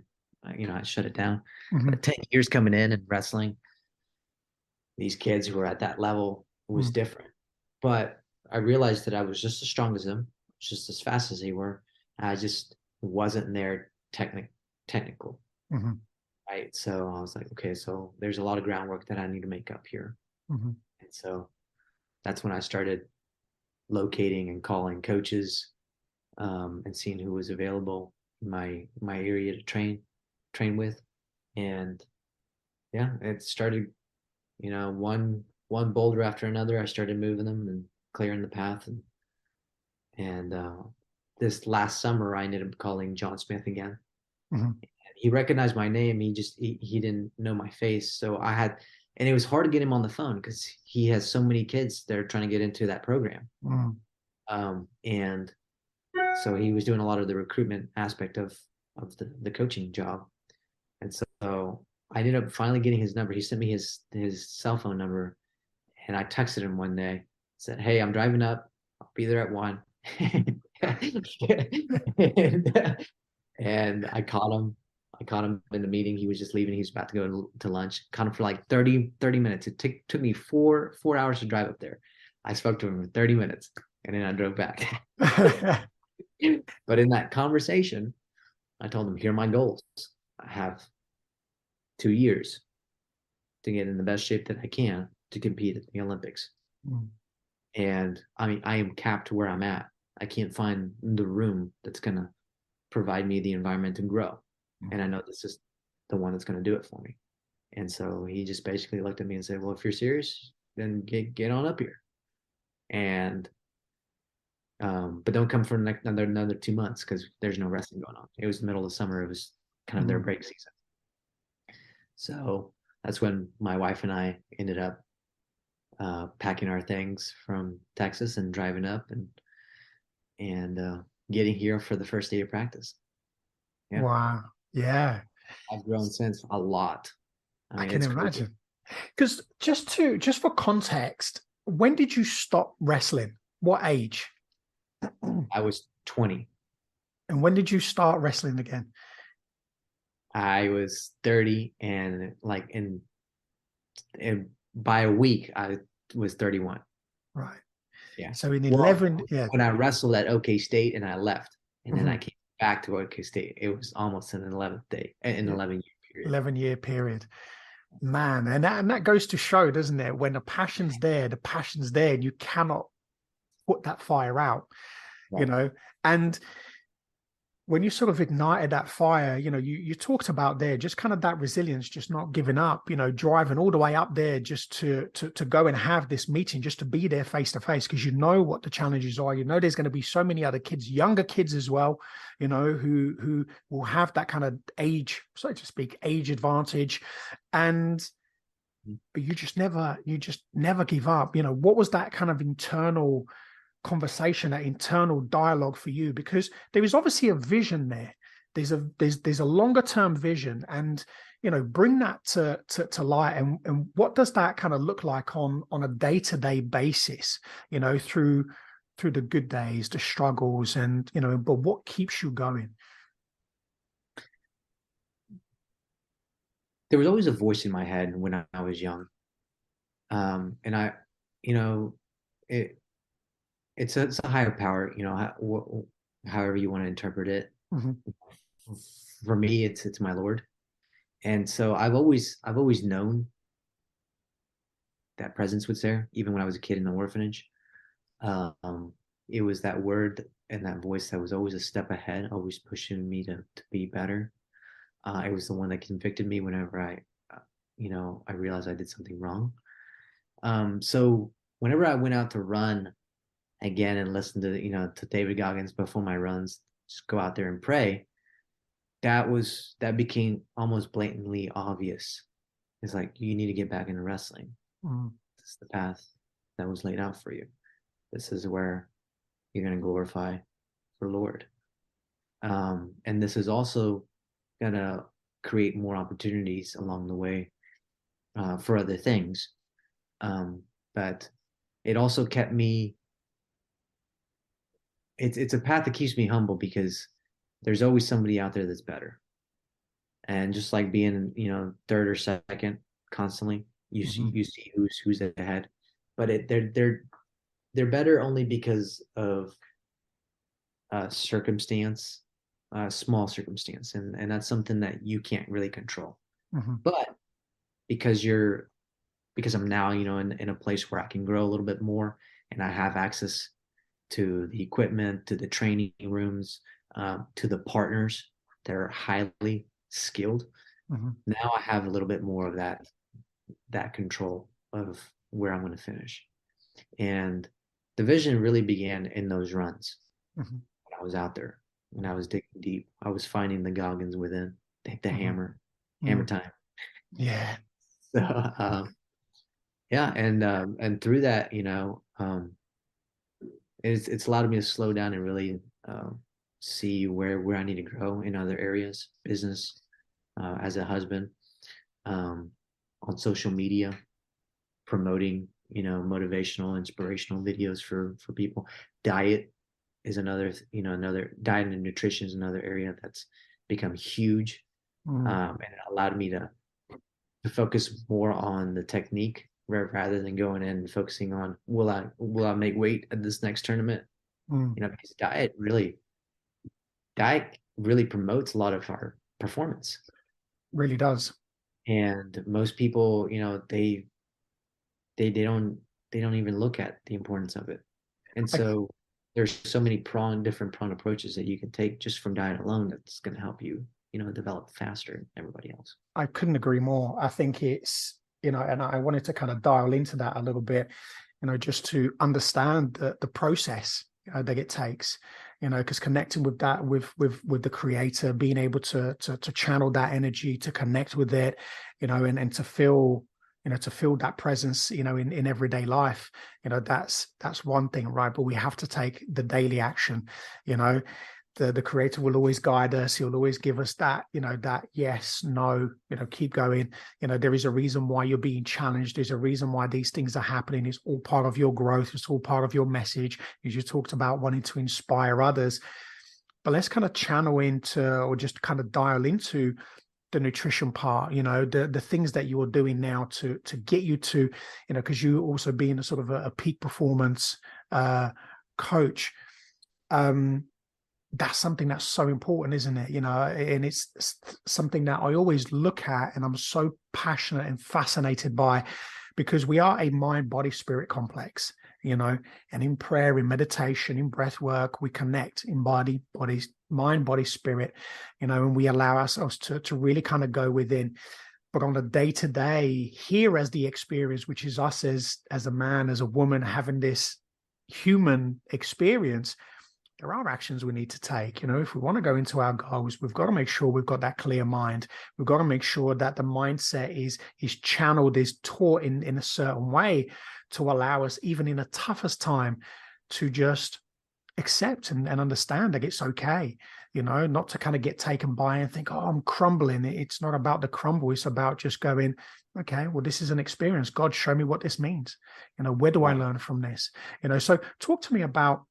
shut it down. But Mhm. 10 years coming in and wrestling these kids who were at that level was Mm. different. But I realized that I was just as strong as them, just as fast as they were. I just wasn't there technical, Mhm. right? So I was like, okay, so there's a lot of groundwork that I need to make up here. Mhm. And so that's when I started locating and calling coaches, and seeing who was available in my area to train with. And yeah, it started, one boulder after another. I started moving them and clearing the path, and this last summer I ended up calling John Smith again. Mhm. He recognized my name. He didn't know my face, so and it was hard to get him on the phone because he has so many kids that are trying to get into that program. Mm. And so he was doing a lot of the recruitment aspect of the coaching job. And so I ended up finally getting his number. He sent me his cell phone number, and I texted him one day, said, "Hey, I'm driving up. I'll be there at 1." and, and I caught him in the meeting. He was just leaving. He was about to go to lunch. Caught him for like 30 minutes. It took me four hours to drive up there. I spoke to him for 30 minutes, and then I drove back. But in that conversation, I told him, here are my goals. I have 2 years to get in the best shape that I can to compete at the Olympics. Mm. And I mean, I am capped where I'm at. I can't find the room that's going to provide me the environment to grow. And I know this is the one that's going to do it for me. And so he just basically looked at me and said, well, if you're serious, then get on up here. And but don't come for another 2 months because there's no wrestling going on. It was the middle of the summer. It was kind of their Mm. break season. So that's when my wife and I ended up packing our things from Texas and driving up, and getting here for the first day of practice. Yeah, Wow. Yeah, I've grown since a lot. I I mean, can it's crazy. imagine. Because just for context, when did you stop wrestling? What age? I was 20. And when did you start wrestling again? I was 30, and by a week I was 31. Right. Yeah. So in Well, 11, yeah. when I wrestled at OK State and I left, and then I Mhm. came back to OK State, it was almost an 11th day, an Yeah. 11-year period. 11-year period. Man, and that goes to show, doesn't it? When the passion's there, and you cannot put that fire out, you Right. know. And when you sort of ignited that fire, you talked about there just kind of that resilience, just not giving up, driving all the way up there just to go and have this meeting, just to be there face to face, because you know what the challenges are. There's going to be so many other kids, younger kids as well, who will have that kind of age, so to speak, age advantage. And but you just never give up. What was that kind of internal conversation, that internal dialogue for you? Because there is obviously a vision there. There's a longer term vision, and bring that to light. And what does that kind of look like on a day-to-day basis, through the good days, the struggles, and but what keeps you going? There was always a voice in my head when I was young, and you know, it it's a higher power, however you want to interpret it. Mhm. For me, it's my Lord, and so I've always known that presence was there, even when I was a kid in the orphanage. Um, it was that word and that voice that was always a step ahead, always pushing me to be better. It was the one that convicted me whenever I realized I did something wrong. So whenever I went out to run again and listen to David Goggins before my runs, just go out there and pray. That became almost blatantly obvious. It's like you need to get back into wrestling. Mm. This is the path that was laid out for you. This is where you're going to glorify the Lord. And this is also going to create more opportunities along the way for other things. But it also kept me. It's a path that keeps me humble because there's always somebody out there that's better. And just like being third or second constantly, you see Mhm. you see who's ahead, but they're better only because of circumstance, small circumstance, and that's something that you can't really control. Mhm. But because because I'm now in a place where I can grow a little bit more, and I have access to the equipment, to the training rooms, to the partners that are highly skilled. Mhm. Now I have a little bit more of that control of where I'm going to finish. And the vision really began in those runs Mhm. when I was out there, when I was digging deep. I was finding the Goggins within, the Mhm. hammer Mm. time. Yeah. So yeah, and through that, it's allowed me to slow down and really see where I need to grow in other areas, business, as a husband, um, on social media, promoting motivational, inspirational videos for people. Diet is another diet and nutrition is another area that's become huge, Mm. and it allowed me to focus more on the technique rather than going in and focusing on will I make weight at this next tournament. Mm. Because diet really promotes a lot of our performance. Really does. And most people, they don't even look at the importance of it. And I so there's so many different prong approaches that you can take just from diet alone that's going to help you, develop faster than everybody else. I couldn't agree more. I think it's, and I wanted to kind of dial into that a little bit, just to understand the process that it takes, because connecting with that, with the creator, being able to channel that energy, to connect with it, and to feel, to feel that presence, in everyday life. That's one thing, right? But we have to take the daily action. you know the creator will always guide us. He'll always give us that, that yes, no, keep going. There is a reason why you're being challenged. There's a reason why these things are happening. It's all part of your growth. It's all part of your message. As you talked about wanting to inspire others. But let's kind of channel into, or just kind of dial into the nutrition part, the things that you're doing now to get you to, because you also being a sort of a peak performance coach. That's something that's so important, isn't it? And it's something that I always look at and I'm so passionate and fascinated by, because we are a mind, body, spirit complex, and in prayer, in meditation, in breath work, we connect in mind, body, spirit, and we allow ourselves to really kind of go within. But on a day-to-day here as the experience, which is us as a man, as a woman, having this human experience, there are actions we need to take. If we want to go into our goals, we've got to make sure we've got that clear mind. We've got to make sure that the mindset is channeled, is taught in a certain way to allow us, even in the toughest time, to just accept and understand that it's okay, not to kind of get taken by and think, oh, I'm crumbling. It's not about the crumble. It's about just going, okay, well, this is an experience. God, show me what this means. Where do I learn from this? So talk to me about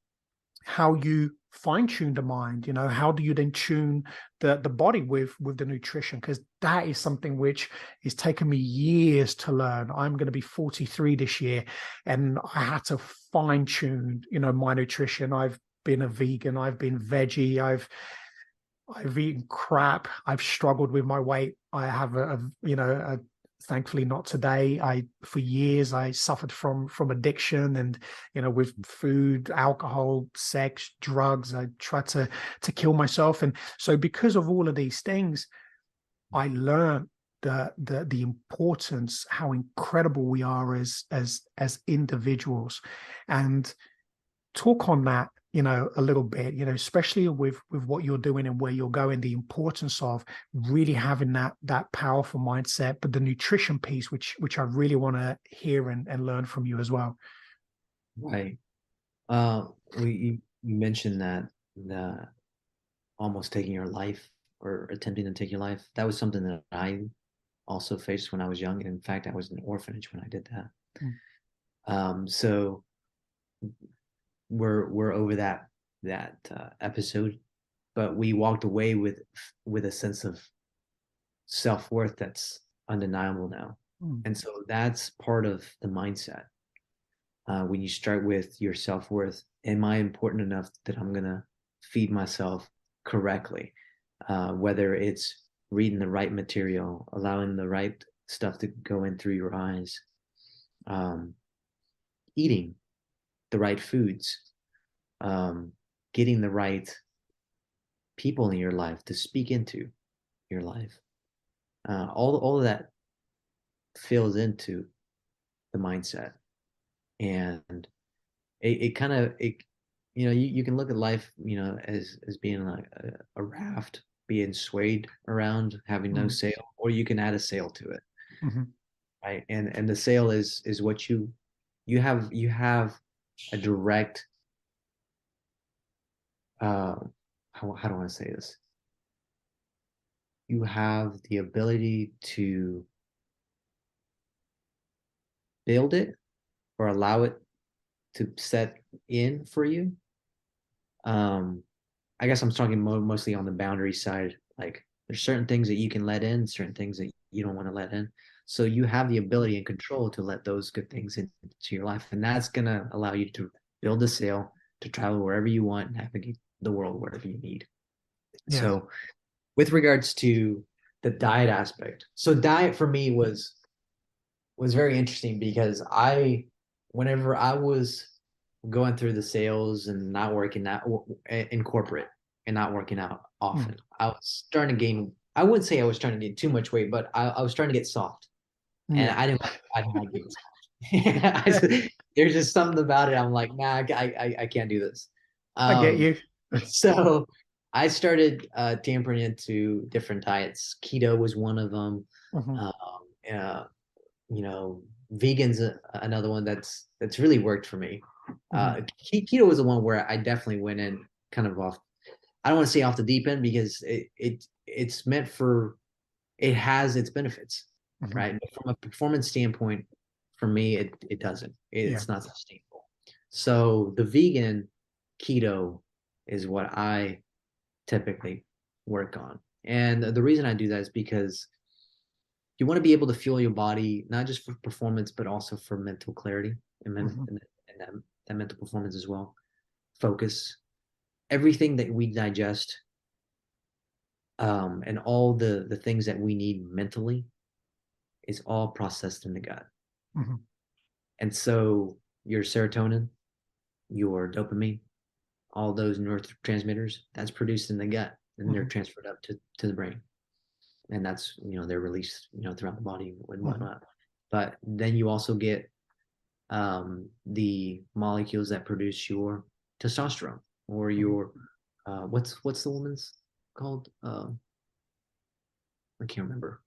how you fine-tune the mind. How do you then tune the body with the nutrition? Because that is something which is taken me years to learn. I'm going to be 43 this year, and I had to fine-tune my nutrition. I've been a vegan, I've been veggie, I've eaten crap, I've struggled with my weight. I have a thankfully not today. For years I suffered from addiction, and with food, alcohol, sex, drugs. I tried to kill myself. And so because of all of these things, I learned the importance, how incredible we are as individuals. And talk on that a little bit, especially with what you're doing and where you're going, the importance of really having that powerful mindset, but the nutrition piece, which I really want to hear and learn from you as well. Right. You mentioned that the almost taking your life or attempting to take your life. That was something that I also faced when I was young. In fact, I was in an orphanage when I did that. So we're over that episode, but we walked away with a sense of self-worth that's undeniable now. And so that's part of the mindset. When you start with your self-worth, am I important enough that I'm gonna feed myself correctly? Whether it's reading the right material, allowing the right stuff to go in through your eyes, eating the right foods, getting the right people in your life to speak into your life. All of that fills into the mindset. And it kind of, you can look at life, as being like a raft being swayed around, having no sail, or you can add a sail to it. Right. And the sail is what you have a direct, how do I want to say this? You have the ability to build it or allow it to set in for you. I guess I'm talking mostly on the boundary side. Like there's certain things that you can let in, certain things that you don't want to let in. So you have the ability and control to let those good things into your life. And that's going to allow you to build a sail, to travel wherever you want, and navigate the world wherever you need. Yeah. So with regards to the diet aspect, so diet for me was very interesting because whenever I was going through the sales and not working out in corporate and not working out often, I was starting to gain, I wouldn't say I was trying to gain too much weight, but I was starting to get soft. And I didn't like getting soft. There's just something about it. I'm like, nah, I can't do this. I get you. So I started tampering into different diets. Keto was one of them. vegan's another one that's really worked for me. Hmm. Keto was the one where I definitely went in kind of off. I don't want to say off the deep end because it's meant for, it has its benefits, Hmm. right? But from a performance standpoint, for me, it doesn't. Yeah. It's not sustainable. So the vegan keto is what I typically work on. And the reason I do that is because you want to be able to fuel your body, not just for performance, but also for mental clarity Hmm. and that mental performance as well. Focus. Everything that we digest, and all the things that we need mentally is all processed in the gut. Hmm. And so your serotonin, your dopamine, all those neurotransmitters, that's produced in the gut and they're Hmm. transferred up to the brain. And that's, they're released, throughout the body and Hmm. whatnot. But then you also get the molecules that produce your testosterone or Hmm. your, what's the woman's called? I can't remember.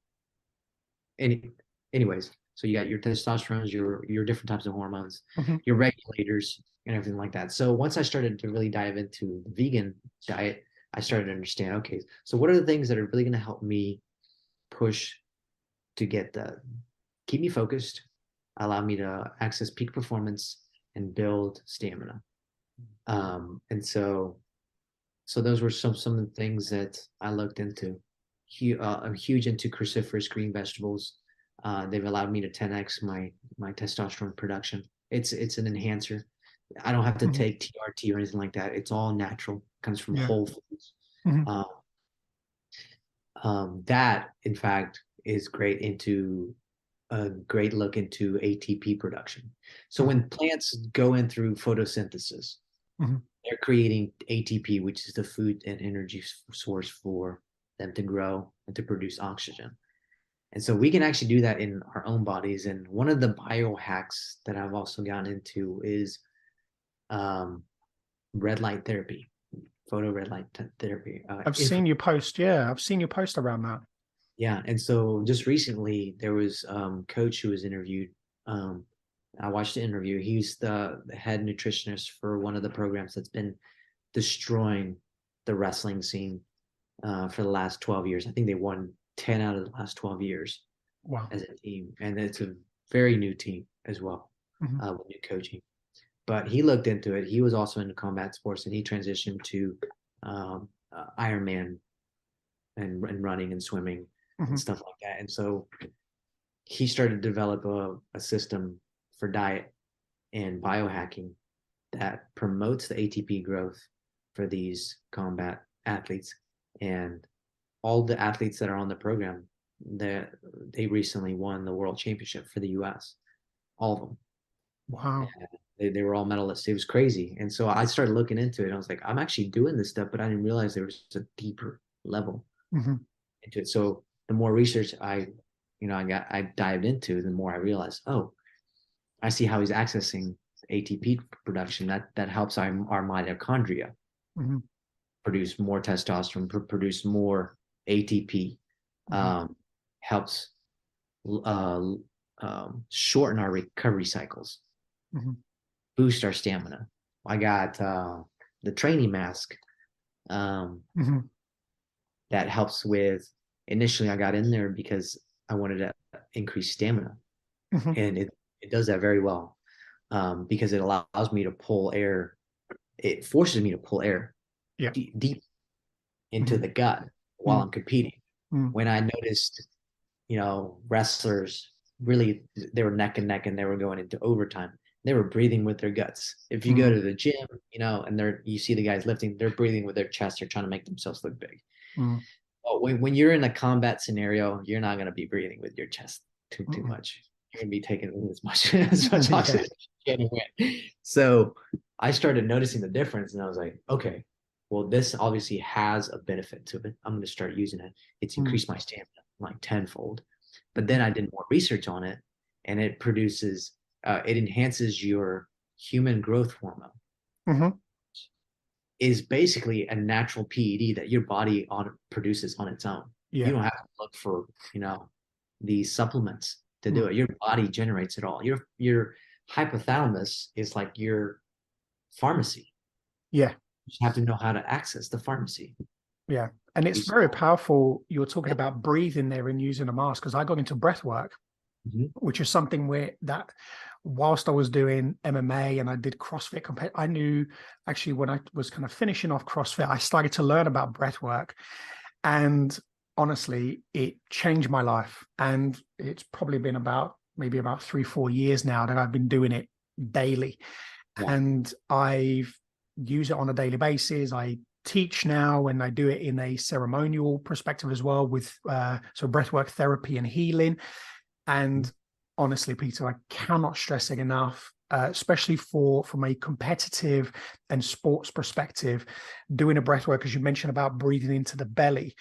Any, anyways, so you got your testosterones, your different types of hormones, Hmm. your regulators, and everything like that. So once I started to really dive into the vegan diet, I started to understand, okay, so what are the things that are really going to help me push to get the keep me focused, allow me to access peak performance and build stamina. And so those were some of the things that I looked into. I'm huge into cruciferous green vegetables. They've allowed me to 10x my testosterone production. It's an enhancer. I don't have to Hmm. take TRT or anything like that. It's all natural. Comes from Yeah. whole foods. Hmm. Uh, that, in fact, is a great look into ATP production. So Hmm. when plants go in through photosynthesis, Hmm. they're creating ATP, which is the food and energy source for them to grow and to produce oxygen. And so we can actually do that in our own bodies. And one of the biohacks that I've also gotten into is um, red light therapy, photo red light therapy. I've seen you post. Yeah, I've seen you post around that. Yeah, and so just recently there was coach who was interviewed. Um, I watched the interview. He's the head nutritionist for one of the programs that's been destroying the wrestling scene for the last 12 years. I think they won 10 out of the last 12 years Wow. as a team, and it's a very new team as well Hmm. with new coaching. But he looked into it. He was also into combat sports, and he transitioned to Ironman and running and swimming and Hmm. stuff like that. And so he started to develop a system for diet and biohacking that promotes the ATP growth for these combat athletes. And all the athletes that are on the program, that they recently won the world championship for the US, all of them. Wow. And they were all medalists. It was crazy. And so I started looking into it. I was like, I'm actually doing this stuff, but I didn't realize there was a deeper level Hmm. into it. So the more research I dived into, the more I realized, oh, I see how he's accessing ATP production. That helps our mitochondria Hmm. produce more testosterone, produce more ATP, Hmm. um, helps uh, shorten our recovery cycles, Hmm. boost our stamina. I got the training mask um, Hmm. that helps with. Initially, I got in there because I wanted to increase stamina, Hmm. and it does that very well because it allows me to pull air. It forces me to pull air Yeah. deep into Hmm. the gut while Hmm. I'm competing. Hmm. When I noticed, wrestlers really they were neck and neck and they were going into overtime. They were breathing with their guts. If you go Hmm. to the gym, and you see the guys lifting, they're breathing with their chest. They're trying to make themselves look big. Hmm. But when you're in a combat scenario, you're not going to be breathing with your chest too Hmm. much. You're going to be taking as much as much Yeah. oxygen as you can win. So I started noticing the difference, and I was like, okay, well, this obviously has a benefit to it. I'm going to start using it. It's Hmm. increased my stamina like tenfold. But Hmm. then I did more research on it, and it enhances your human growth hormone. Hmm. Is basically a natural PED that your body produces on its own. You Yeah. don't have to look for, these supplements. to do Mm. it. Your body generates it all. Your hypothalamus is like your pharmacy. Yeah. You just have to know how to access the pharmacy. Yeah. And it's You very smell. powerful. You're talking Yeah. about breathing there and using a mask, because I got into breath work, Mhm. which is something where that whilst I was doing MMA and I did CrossFit, I knew actually when I was kind of finishing off CrossFit, I started to learn about breath work. And honestly, it changed my life. And it's probably been about maybe about 3-4 years now that I've been doing it daily. Yeah. And I've used it on a daily basis. I teach now, and I do it in a ceremonial perspective as well, with so breathwork therapy and healing. And honestly, Peter, I cannot stress it enough, especially from a competitive and sports perspective, doing a breath work, as you mentioned about breathing into the belly.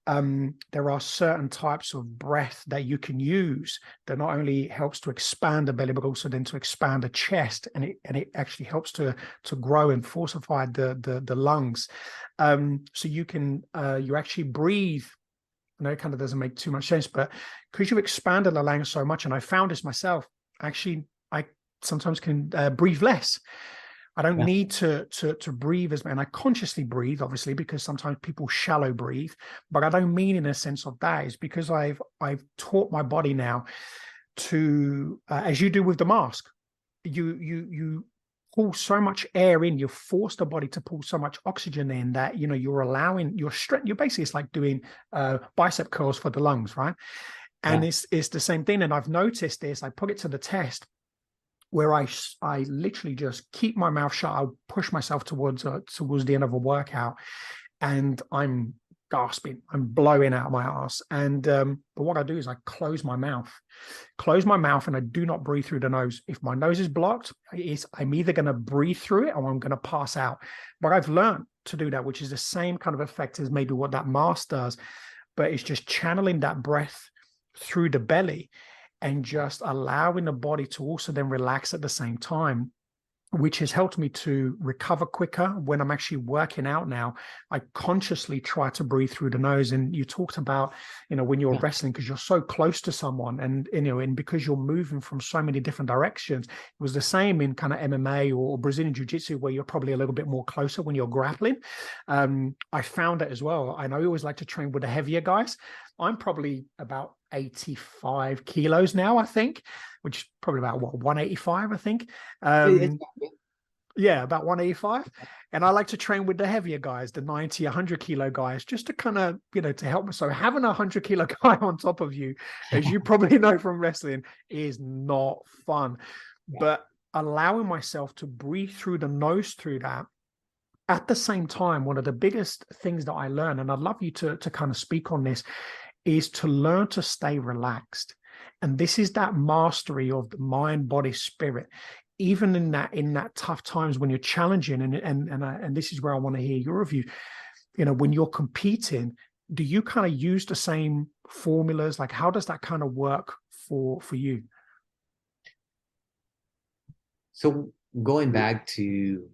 There are certain types of breath that you can use that not only helps to expand the belly, but also then to expand the chest, and it actually helps to grow and fortify the lungs. So you actually breathe. I know it kind of doesn't make too much sense, but because you've expanded the lungs so much, and I found this myself, actually, I sometimes can breathe less. I don't Yeah. need to breathe as, and I consciously breathe, obviously, because sometimes people shallow breathe, but I don't mean in a sense of that. It's because I've taught my body now to, as you do with the mask, you pull so much air in, you force the body to pull so much oxygen in that you're allowing your strength. You're basically, it's like doing bicep curls for the lungs, right? And Yeah. it's the same thing. And I've noticed this. I put it to the test where I literally just keep my mouth shut. I'll push myself towards the end of a workout, and I'm gasping, I'm blowing out my ass. And but what I do is I close my mouth, and I do not breathe through the nose. If my nose is blocked, I'm either going to breathe through it or I'm going to pass out. But I've learned to do that, which is the same kind of effect as maybe what that mask does, but it's just channeling that breath through the belly and just allowing the body to also then relax at the same time, which has helped me to recover quicker when I'm actually working out now. I consciously try to breathe through the nose. And you talked about, when you're Yeah. wrestling, because you're so close to someone, and because you're moving from so many different directions. It was the same in kind of MMA or Brazilian Jiu-Jitsu, where you're probably a little bit more closer when you're grappling. I found that as well. And I always like to train with the heavier guys. I'm probably about 85 kilos now, I think, which is probably about 185, I think. It's Yeah, about 185. And I like to train with the heavier guys, the 90, 100 kilo guys, just to kind of, to help me. So having a 100 kilo guy on top of you, as you probably know from wrestling, is not fun. But allowing myself to breathe through the nose through that, at the same time, one of the biggest things that I learned, and I'd love you to kind of speak on this, is to learn to stay relaxed. And this is that mastery of the mind, body, spirit. Even in that tough times when you're challenging, and this is where I want to hear your review. When you're competing, do you kind of use the same formulas? Like, how does that kind of work for you? So going back to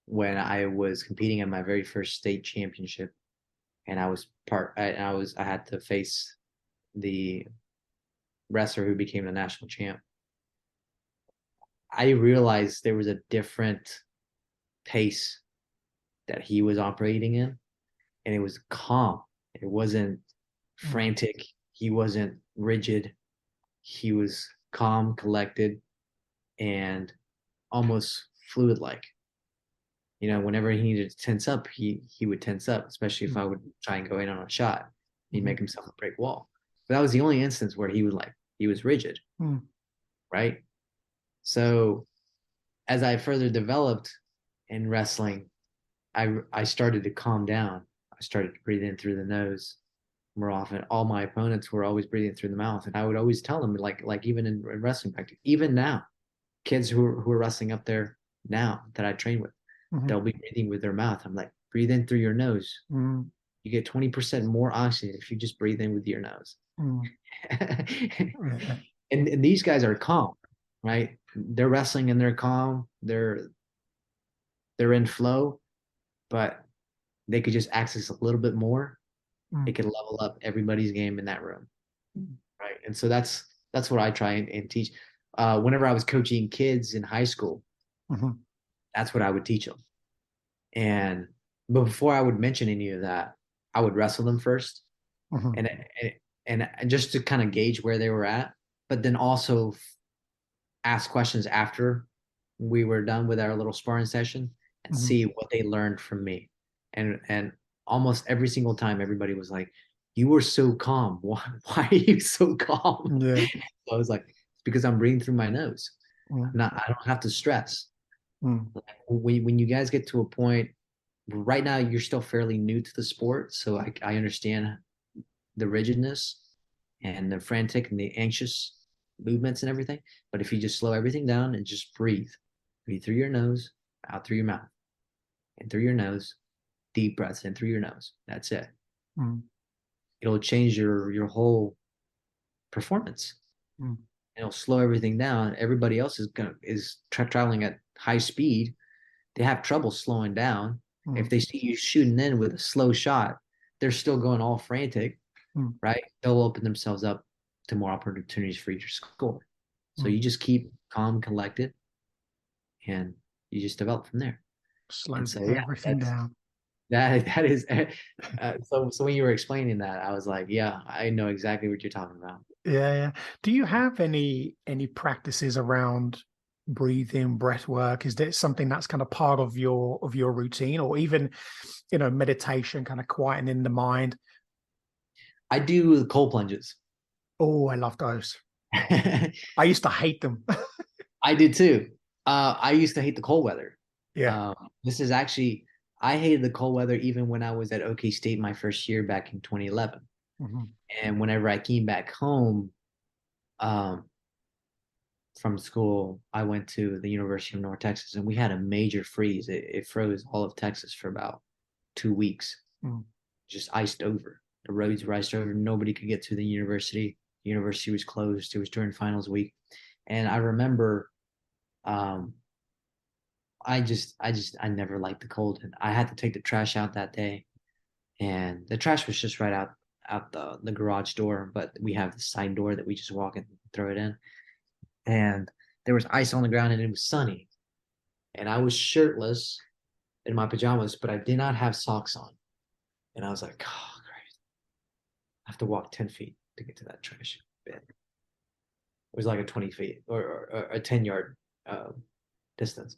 when I was competing at my very first state championship, and I had to face the wrestler who became the national champ. I realized there was a different pace that he was operating in, and it was calm. It wasn't Mm, frantic. He wasn't rigid. He was calm, collected, and almost fluid like. Whenever he needed to tense up, he would tense up, especially if mm, I would try and go in on a shot. He'd mm, make himself a break wall. But that was the only instance where he was rigid, mm, right? So as I further developed in wrestling, I started to calm down. I started to breathe in through the nose more often. All my opponents were always breathing through the mouth, and I would always tell them, like even in wrestling practice, even now, kids who are wrestling up there now that I train with, mm, they'll be breathing with their mouth. I'm like, breathe in through your nose. mm, You get 20% more oxygen if you just breathe in with your nose. mm. and, Yeah. and these guys are calm, right? They're wrestling and they're calm. They're in flow, but they could just access a little bit more. It Mm, could level up everybody's game in that room, mm, right? And so that's that's what I try and teach. Whenever I was coaching kids in high school, Hmm. that's what I would teach them. And but before I would mention any of that, I would wrestle them first, Hmm. and and just to kind of gauge where they were at, but then also ask questions after we were done with our little sparring session and Hmm. see what they learned from me. And almost every single time, everybody was like, "You were so calm. Why are you so calm?" Yeah. So I was like, "It's because I'm breathing through my nose. Mm. I don't have to stress." Mm. Like, when you guys get to a point, right now you're still fairly new to the sport, so I understand the rigidness and the frantic and the anxious movements and everything. But if you just slow everything down and just breathe, breathe through your nose, out through your mouth, and through your nose, deep breaths in through your nose. That's it. Mm. It'll change your whole performance. Mm. It'll slow everything down. Everybody else is traveling at high speed. They have trouble slowing down. If Mm. they see you shooting in with a slow shot, they're still going all frantic, Mm. right? They'll open themselves up to more opportunities for you to score. So Mm. you just keep calm, collected, and you just develop from there. And Slows so yeah, everything down. that is so when you were explaining that, I was like, yeah, I know exactly what you're talking about. Yeah, yeah. Do you have any practices around breathing, breath work? Is there something that's kind of part of your routine, or even, meditation, kind of quietening the mind? I do cold plunges. Oh, I love those. I I used to hate them. did too. I used to hate the cold weather. Yeah. This is actually I hated the cold weather even when I was at OK State my first year back in 2011. Hmm. And whenever I came back home um, from school, I went to the University of North Texas, and we had a major freeze. It froze all of Texas for about 2 weeks, Mm. just iced over. The roads were iced over. Nobody could get to the university. The university was closed. It was during finals week, and I remember um, I never liked the cold, and I had to take the trash out that day, and the trash was just right out the garage door, but we have the side door that we just walk and throw it in, and there was ice on the ground, and it was sunny, and I was shirtless in my pajamas, but I did not have socks on, and I was like, oh great, I have to walk 10 feet to get to that trash bin. It was like a 20 feet or a 10 yard distance,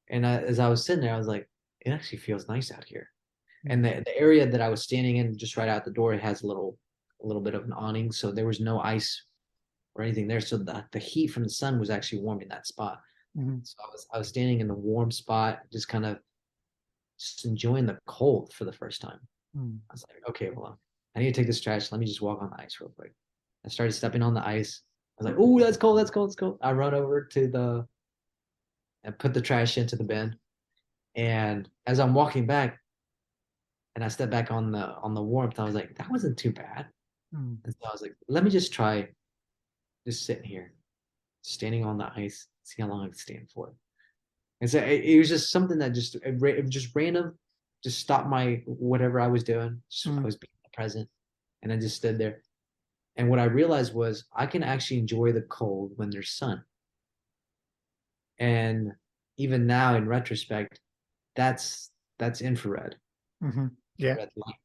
and as I was sitting there, I was like, it actually feels nice out here. And Mm. the area that I was standing in, just right out the door, it has a little bit of an awning, so there was no ice or anything there. So the heat from the sun was actually warming that spot. Mm. So I was standing in the warm spot, just kind of just enjoying the cold for the first time. Mm. I was like, okay, well, I need to take this trash. Let me just walk on the ice real quick. I started stepping on the ice. I was like, oh, that's cold, that's cold, that's cold. I run over to the and put the trash into the bin. And as I'm walking back, and I stepped back on the warmth, I was like, that wasn't too bad. Mm. And so I was like, let me just try just sitting here, standing on the ice, see how long I can stand for. And so it was just something that it just random, just stopped my whatever I was doing. Just, I Mm. was being present, and I just stood there. And what I realized was I can actually enjoy the cold when there's sun. And even now, in retrospect, that's infrared, Hmm. Yeah. red light.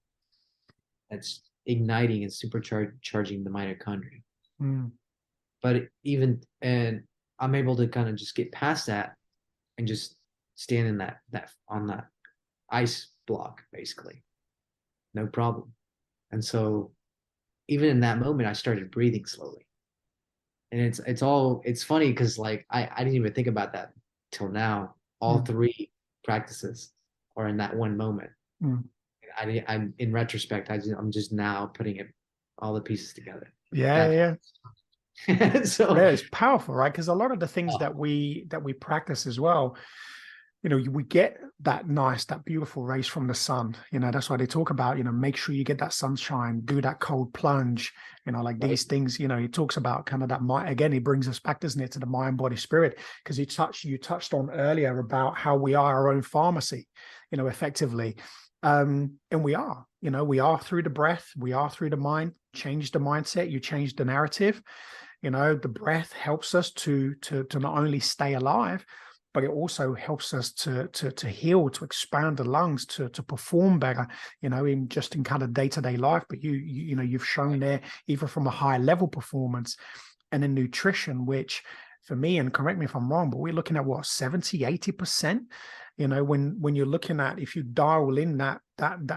That's igniting and supercharging the mitochondria. Mm. But even and I'm able to kind of just get past that and just stand in that on that ice block basically, no problem. And so even in that moment, I started breathing slowly, and it's funny because like I didn't even think about that till now. All Mm. three practices are in that one moment. Mm. I'm in retrospect, I'm just now putting it all the pieces together. Yeah, That yeah. so Yeah, it's powerful, right? Because a lot of the things oh, that we practice as well, we get that beautiful rays from the sun. That's why they talk about, make sure you get that sunshine, do that cold plunge, like right. these things. He talks about kind of that mind. Again, he brings us back, doesn't it, to the mind, body, spirit, because you touched on earlier about how we are our own pharmacy, effectively. And we are through the breath, we are through the mind. Change the mindset, you change the narrative. The breath helps us to not only stay alive, but it also helps us to heal, to expand the lungs, to perform better, in kind of day-to-day life. But you've shown there, even from a higher level performance, and in nutrition, which for me, and correct me if I'm wrong, but we're looking at what, 70-80%, when you're looking at, if you dial in that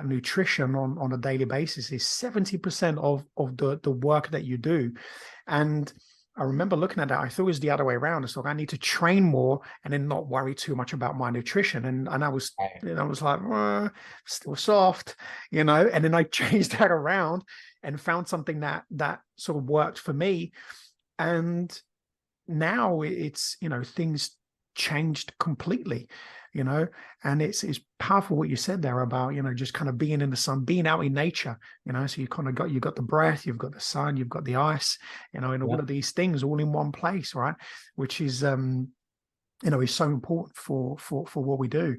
nutrition on a daily basis, is 70% of the work that you do. And I remember looking at that, I thought it was the other way around. It's like, I need to train more and then not worry too much about my nutrition. And I was, I was like, still soft, and then I changed that around and found something that sort of worked for me. And now it's, things changed completely, and it's powerful what you said there about, just kind of being in the sun, being out in nature, so you kind of got the breath, you've got the sun, you've got the ice, and all of these things all in one place, right? Which is, is so important for what we do.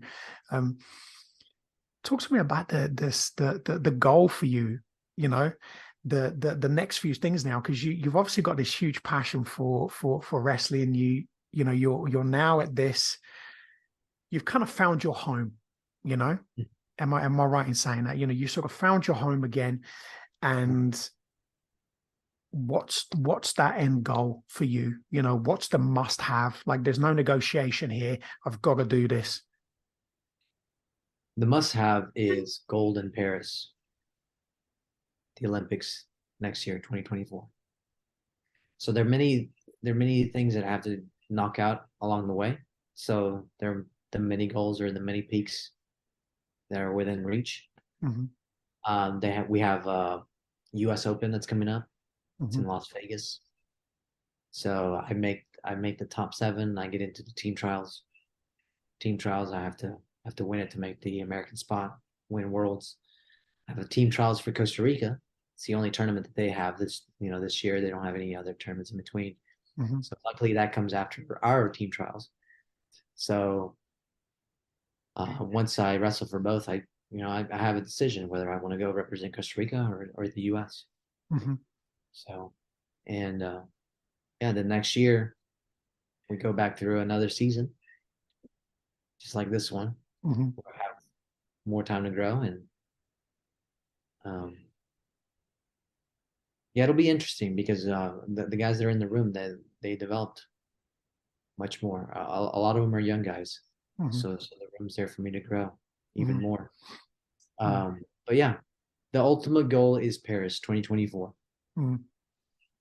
Talk to me about the goal for you, the next few things now, because you've obviously got this huge passion for wrestling. You're now at this, you've kind of found your home, am I right in saying that? You sort of found your home again. And what's that end goal for you? What's the must have? Like, there's no negotiation here, I've got to do this. The must have is gold in Paris, the Olympics next year, 2024. So there are many things that I have to knock out along the way. So there are the many goals or the many peaks that are within reach. Mm-hmm. We have U.S. Open that's coming up. It's in Mm-hmm. Las Vegas. So I make the top 7. I get into the team trials. Team trials, I have to win it to make the American spot, win Worlds. I have a team trials for Costa Rica. It's the only tournament that they have this year. They don't have any other tournaments in between. Mm-hmm. So luckily that comes after our team trials. So once I wrestle for both, I have a decision whether I want to go represent Costa Rica or the U.S. Mm-hmm. So, and the next year we go back through another season, just like this one. Mm-hmm. We'll have more time to grow, and um, yeah, it'll be interesting because the guys that are in the room, they developed much more. A lot of them are young guys, Mm-hmm. so the room's there for me to grow even Mm-hmm. more. Mm-hmm. But yeah, the ultimate goal is Paris 2024. Mm-hmm.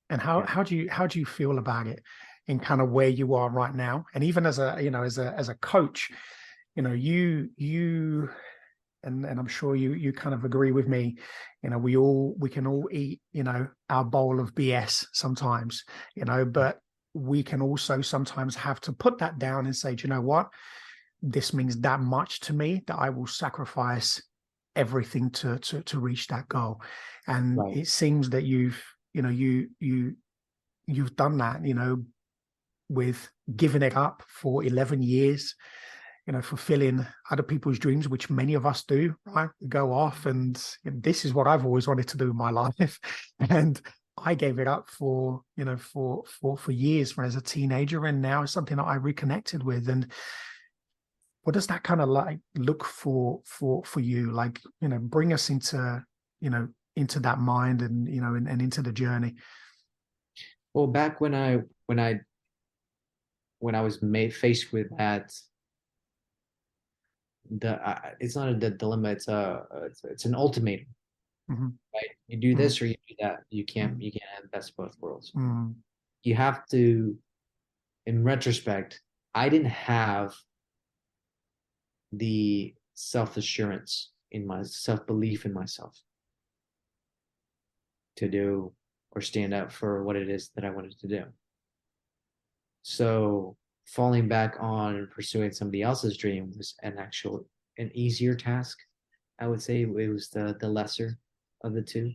And Yeah. how do you feel about it, in kind of where you are right now, and even as a, as a coach, you and I'm sure you kind of agree with me, we can all eat, our bowl of BS sometimes, but we can also sometimes have to put that down and say, do you know what, this means that much to me that I will sacrifice everything to reach that goal. And Right. it seems that you've done that, with giving it up for 11 years, fulfilling other people's dreams, which many of us do, right? We go off, and this is what I've always wanted to do in my life. And I gave it up for years as a teenager, and now it's something that I reconnected with. And what does that kind of like look for you? Like, bring us into that mind, and and into the journey. Well, back when I was faced with that, it's not a dilemma. It's an ultimatum, Mm-hmm. right? You do Mm-hmm. this or you do that. Mm-hmm. You can't have best of both worlds. Mm-hmm. You have to, in retrospect, I didn't have the self assurance in my self belief in myself to do or stand up for what it is that I wanted to do. So falling back on pursuing somebody else's dream was an easier task. I would say it was the lesser of the two.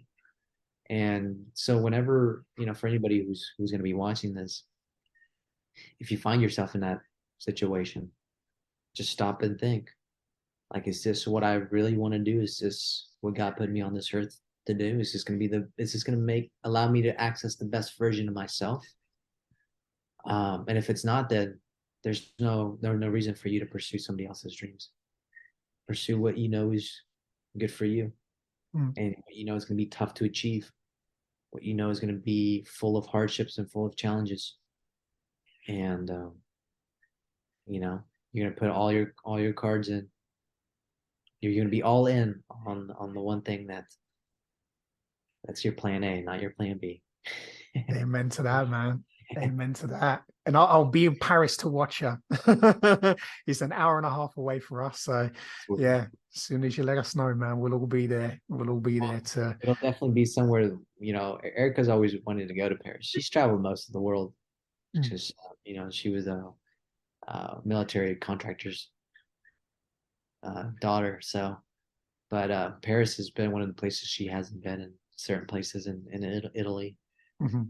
And so whenever, for anybody who's going to be watching this, if you find yourself in that situation, just stop and think, like, is this what I really want to do? Is this what God put me on this earth to do? Is this going to allow me to access the best version of myself? And if it's not, then there's no reason for you to pursue somebody else's dreams. Pursue what you know is good for you, Mm. and what you know is going to be tough to achieve. What you know is going to be full of hardships and full of challenges. And you know, you're going to put all your cards in. You're going to be all in on the one thing that's your plan A, not your plan B. Amen to that, man. Amen to that. And I'll be in Paris to watch her. It's an hour and a half away for us. So yeah, as soon as you let us know, man, we'll all be there. We'll all be there to It'll definitely be somewhere, you know, Erica's always wanted to go to Paris. She's traveled most of the world. Mm, Just, you know, she was a military contractor's daughter. So, but Paris has been one of the places she hasn't been in, certain places in Italy mhm,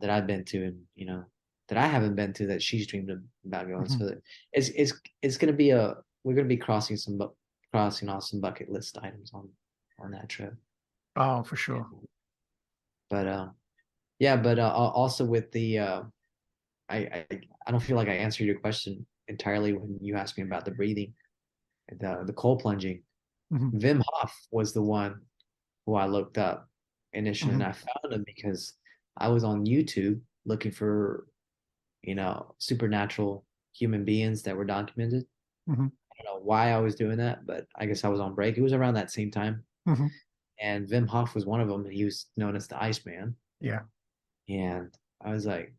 that I've been to, and, you know, that I haven't been to that she's dreamed about going. mhm. So it's going to be we're going to be crossing off some bucket list items on that trip. Oh, for sure. But yeah, but also with the I, I I don't feel like I answered your question entirely when you asked me about the breathing, the cold plunging. Mhm, Wim Hof was the one who I looked up initially, and mhm, I found him because I was on YouTube looking for, you know, supernatural human beings that were documented. mhm, I don't know why I was doing that, but I guess I was on break. It was around that same time, mhm. and Wim Hof was one of them. He was known as the Iceman, Yeah. and I was like,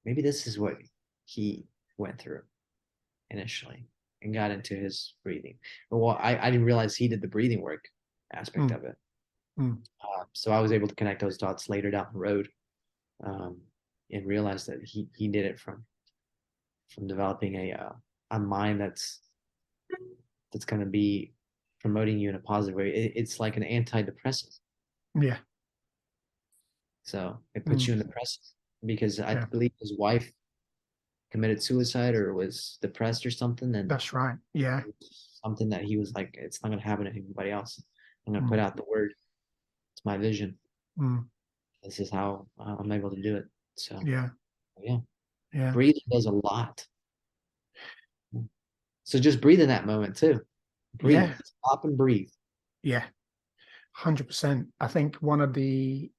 maybe this is what he went through initially and got into his breathing. But well, I didn't realize he did the breathing work aspect Mm, of it. mm, So I was able to connect those dots later down the road, um, and realize that he did it from developing a mind that's going to be promoting you in a positive way. It's like an antidepressant. yeah. So it puts Mm, you in the present because I yeah. believe his wife committed suicide or was depressed or something, and That's right. Yeah. something that he was like, it's not going to happen to anybody else. I'm going to put Mm, out the word. It's my vision. mm, This is how I'm able to do it. So yeah. yeah, Yeah. breathing does a lot. So just breathe in that moment too. Breathe, Yeah. stop and breathe. Yeah. 100%. I think one of the,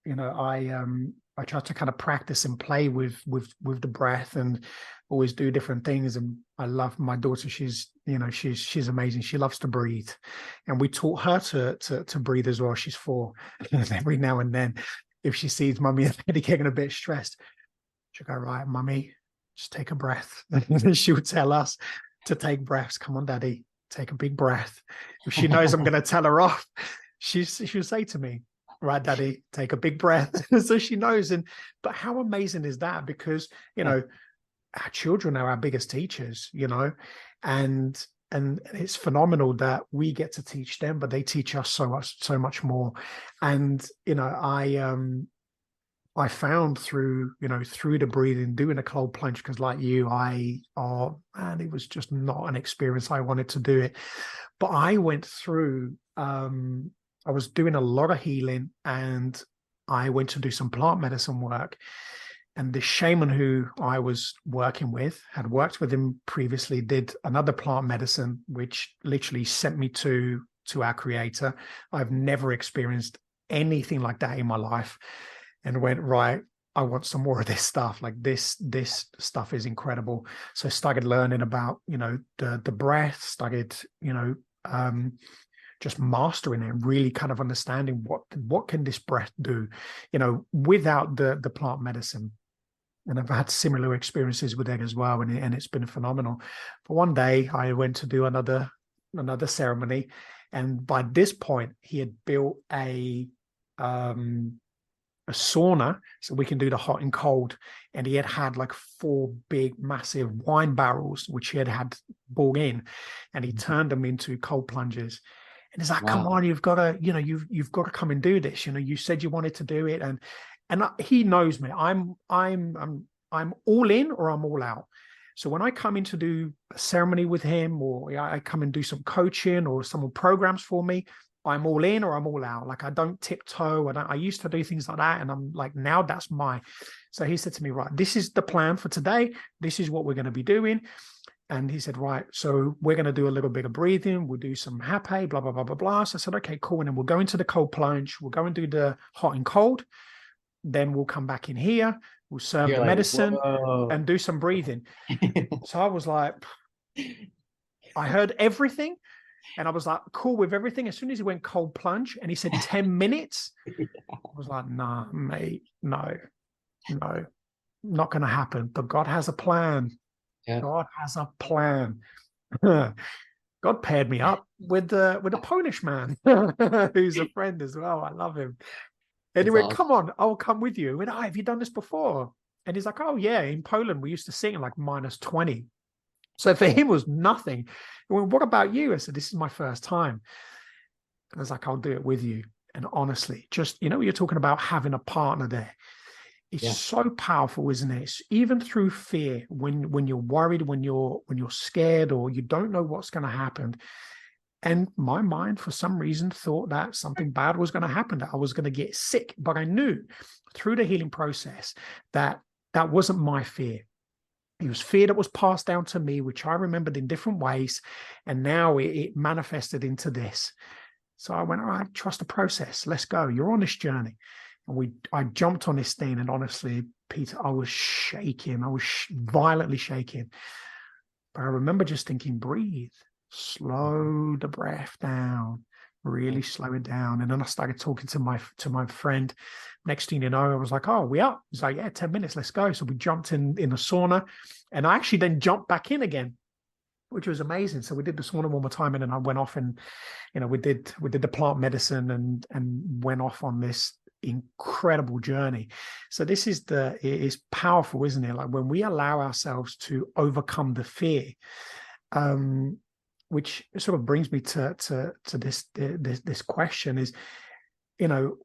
I try to kind of practice and play with the breath and always do different things. And I love my daughter. She's amazing. She loves to breathe, and we taught her to breathe as well. She's 4, and every now and then, if she sees mummy and daddy getting a bit stressed, she'll go, right, mummy, just take a breath. And then she would tell us to take breaths. Come on, daddy, take a big breath. If she knows I'm going to tell her off, she'll say to me, right, daddy, take a big breath. So she knows. But how amazing is that? Because, Yeah. our children are our biggest teachers, and it's phenomenal that we get to teach them, but they teach us so much more. And, I found through the breathing, doing a cold plunge, because like you, man, it was just not an experience I wanted to do it. But I went through, I was doing a lot of healing, and I went to do some plant medicine work. And the shaman who I was working with had worked with him previously, did another plant medicine, which literally sent me to our creator. I've never experienced anything like that in my life, and went, right, I want some more of this stuff. Like this stuff is incredible. So I started learning about, the breath, started, just mastering it, really kind of understanding what can this breath do, without the plant medicine. And I've had similar experiences with it as well, and it's been phenomenal. But one day I went to do another ceremony, and by this point he had built a sauna so we can do the hot and cold, and he had like 4 big massive wine barrels which he had brought in, and he turned them into cold plunges. And he's like, come Wow. on, you've got to, you've got to come and do this. You said you wanted to do it. And he knows me. I'm all in or I'm all out. So when I come in to do a ceremony with him, or I come and do some coaching, or someone programs for me, I'm all in or I'm all out. Like I don't tiptoe. I used to do things like that. And I'm like, now that's so he said to me, right, this is the plan for today. This is what we're going to be doing. And he said, right, so we're going to do a little bit of breathing. We'll do some hape, blah, blah, blah, blah, blah. So I said, okay, cool. And then we'll go into the cold plunge. We'll go and do the hot and cold. Then we'll come back in here. We'll serve You're the like, medicine whoa. and do some breathing. So I was like, I heard everything. And I was like, cool with everything. As soon as he went cold plunge and he said 10 minutes, I was like, nah, mate, no, not going to happen. But God has a plan. Yeah. God has a plan. God paired me up with a Polish man who's a friend as well. I love him. And he That's went, awesome. come on, I'll come with you. I went, oh, have you done this before? And he's like, oh, yeah, in Poland, we used to sing like -20. So for him, it was nothing. I went, what about you? I said, this is my first time. And I was like, I'll do it with you. And honestly, just, you're talking about having a partner there. It's Yeah. so powerful, isn't it? Even through fear, when you're worried, when you're scared, or you don't know what's going to happen. And my mind, for some reason, thought that something bad was going to happen, that I was going to get sick. But I knew through the healing process that that wasn't my fear. It was fear that was passed down to me, which I remembered in different ways. And now it manifested into this. So I went, all right, trust the process. Let's go. You're on this journey. And I jumped on this thing. And honestly, Peter, I was shaking. I was violently shaking. But I remember just thinking, breathe, slow the breath down, really slow it down. And then I started talking to my friend. Next thing you know, I was like, oh, we up? He's like, yeah, 10 minutes, let's go. So we jumped in the sauna, and I actually then jumped back in again, which was amazing. So we did the sauna one more time, and then I went off and, we did the plant medicine and went off on this incredible journey. So it is powerful, isn't it? Like when we allow ourselves to overcome the fear, which sort of brings me to this question is,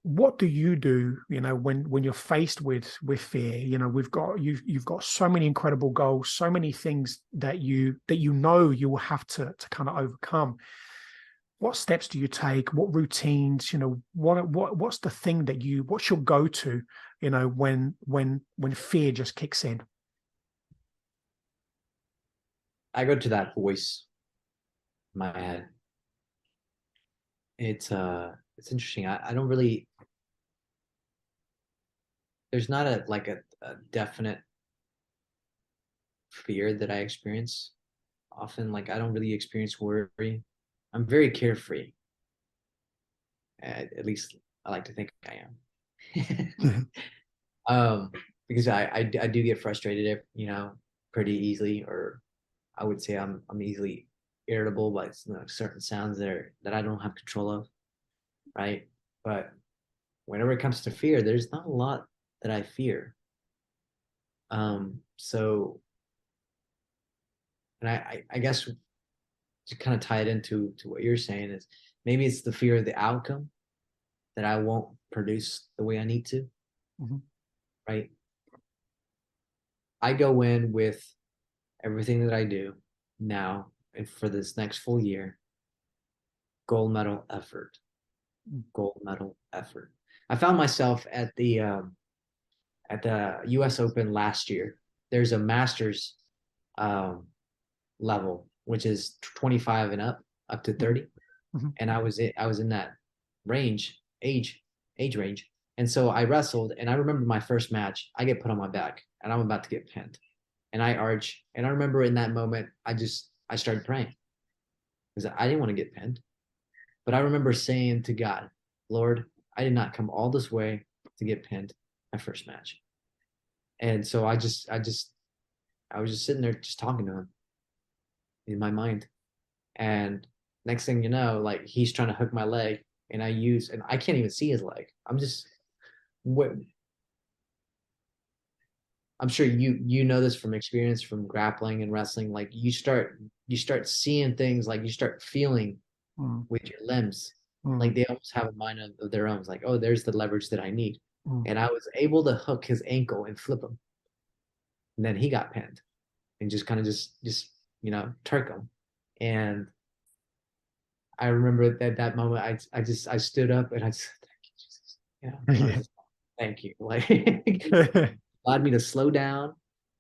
what do you do, when you're faced with fear? You've got so many incredible goals, so many things that you will have to kind of overcome. What steps do you take? What routines? What's the thing what's your go-to? When fear just kicks in. I go to that voice in my head. It's interesting. I don't really, there's not a definite fear that I experience often. Like I don't really experience worry. I'm very carefree. At least I like to think I am. Because I do get frustrated, pretty easily, or I would say I'm easily irritable by certain sounds that I don't have control of, right? But whenever it comes to fear, there's not a lot that I fear. So, and I guess to kind of tie it into what you're saying is maybe it's the fear of the outcome that I won't produce the way I need to, right? I go in with everything that I do now and for this next full year, gold medal effort. I found myself at the U.S. Open last year. There's a Masters level, which is 25 and up to 30, and I was in that age range, and so I wrestled, and I remember my first match. I get put on my back, and I'm about to get pinned, and I arch, and I remember in that moment, I started praying because I didn't want to get pinned, but I remember saying to God, Lord, I did not come all this way to get pinned my first match. And so I was just sitting there just talking to him in my mind. And next thing you know, like he's trying to hook my leg and I can't even see his leg. I'm sure you know this from experience from grappling and wrestling. Like you start seeing things, like you start feeling with your limbs. Like they almost have a mind of their own. It's like, oh, there's the leverage that I need. And I was able to hook his ankle and flip him. And then he got pinned and just kind of just Turk him. And I remember that moment. I stood up and I just thank you, Jesus. I was Yeah. just thank you. Like allowed me to slow down,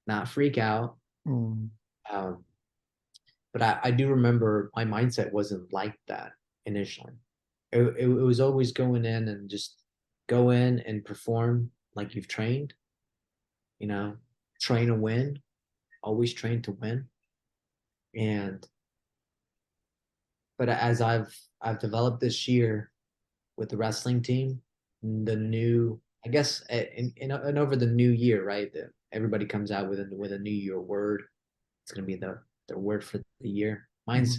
not freak out. Mm, Um, but I do remember my mindset wasn't like that initially. It was always going in and just go in and perform like you've trained, you know, train to win, always train to win. And but as I've developed this year with the wrestling team, the new I guess and over the new year, right? Everybody comes out with a new year word. It's gonna be the word for the year. mm,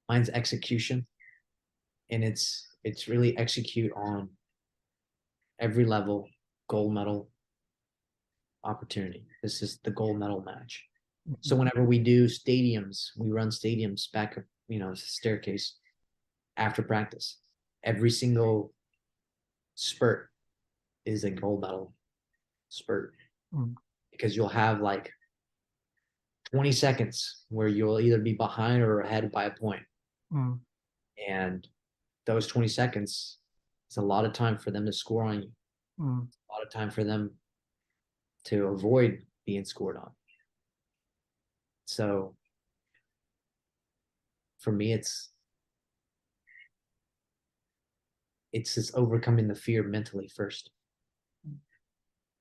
Mine's execution, and it's really execute on every level, gold medal opportunity. This is the gold medal match. So mhm, whenever we do stadiums, we run stadiums back up, staircase after practice. Every single spurt is a gold medal spurt mm, because you'll have like 20 seconds where you'll either be behind or ahead by a point. mm, And those 20 seconds is a lot of time for them to score on you, mm, a lot of time for them to avoid being scored on. So for me, it's just overcoming the fear mentally first.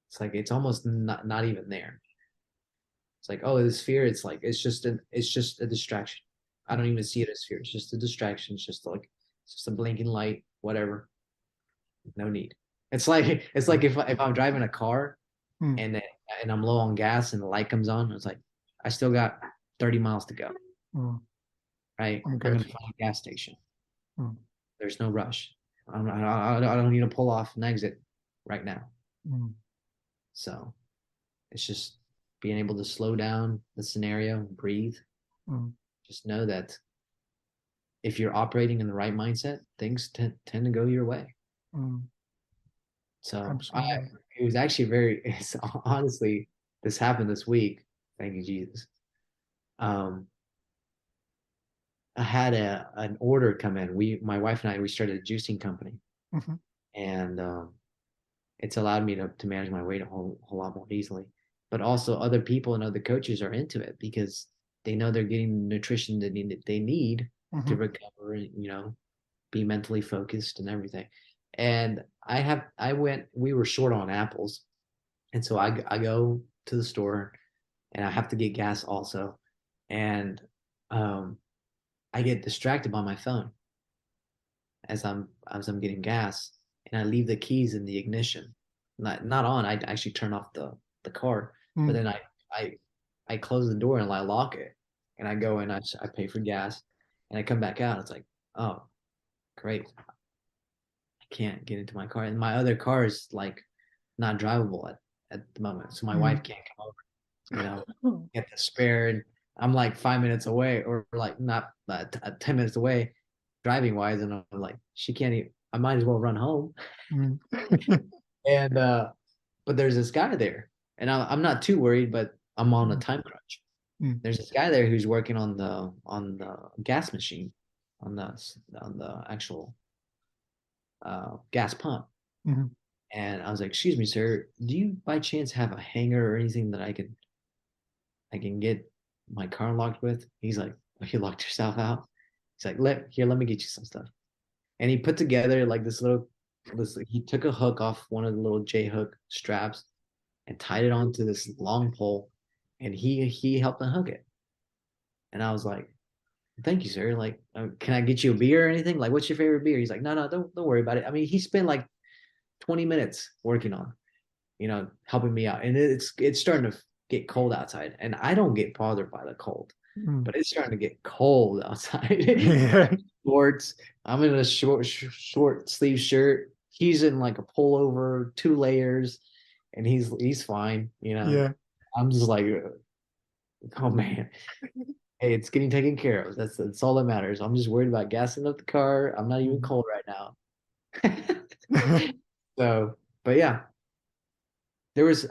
It's like it's almost not even there. It's like, oh, this fear, it's just a distraction. I don't even see it as fear. It's just a distraction. It's just a blinking light, whatever. No need. It's like if I'm driving a car mm, and and I'm low on gas and the light comes on, it's like I still got 30 miles to go. mm. Right? I'm I'm good. gonna find a gas station. Mm, There's no rush. I don't need to pull off an exit right now. mm, So it's just being able to slow down the scenario, breathe, mm, just know that if you're operating in the right mindset, things tend to go your way. mm. So Absolutely. it was actually it's honestly, this happened this week. Thank you, Jesus. Um, I had an order come in. My wife and I, we started a juicing company, Mhm, and it's allowed me to manage my weight a whole lot more easily. But also, other people and other coaches are into it because they know they're getting the nutrition they need to mhm, recover and be mentally focused and everything. And we were short on apples, and so I go to the store and I have to get gas also, and um, I get distracted by my phone as I'm getting gas, and I leave the keys in the ignition, not on. I actually turn off the car, but mm, then I I close the door and I lock it, and I go in. I pay for gas, and I come back out. It's like, oh, great, I can't get into my car, and my other car is like not drivable at the moment, so my mm. wife can't come over. Get the spare, and I'm like 5 minutes away, or like not 10 minutes away, driving wise, and I'm like, she can't even. I might as well run home. Mm, And but there's this guy there, and I'm not too worried, but I'm on a mm, time crunch. mm, There's this guy there who's working on the gas machine, on the actual gas pump. mhm, And I was like, "Excuse me, sir, do you by chance have a hanger or anything that I can get my car locked with?" He's like, "Oh, you locked yourself out?" He's like, let me get you some stuff." And he put together like he took a hook off one of the little J hook straps and tied it onto this long pole, and he helped unhook it. And I was like, "Thank you, sir. Like, can I get you a beer or anything? Like, what's your favorite beer?" He's like, "No, no, don't worry about it." I mean, he spent like 20 minutes working on, helping me out. And it's starting to get cold outside, and I don't get bothered by the cold, mm. but it's starting to get cold outside. Yeah, Shorts. I'm in a short sleeve shirt. He's in like a pullover, 2 layers, and he's fine. yeah. I'm just like, oh man, hey, it's getting taken care of. That's all that matters. I'm just worried about gassing up the car. I'm not even Mm. cold right now. So, but yeah,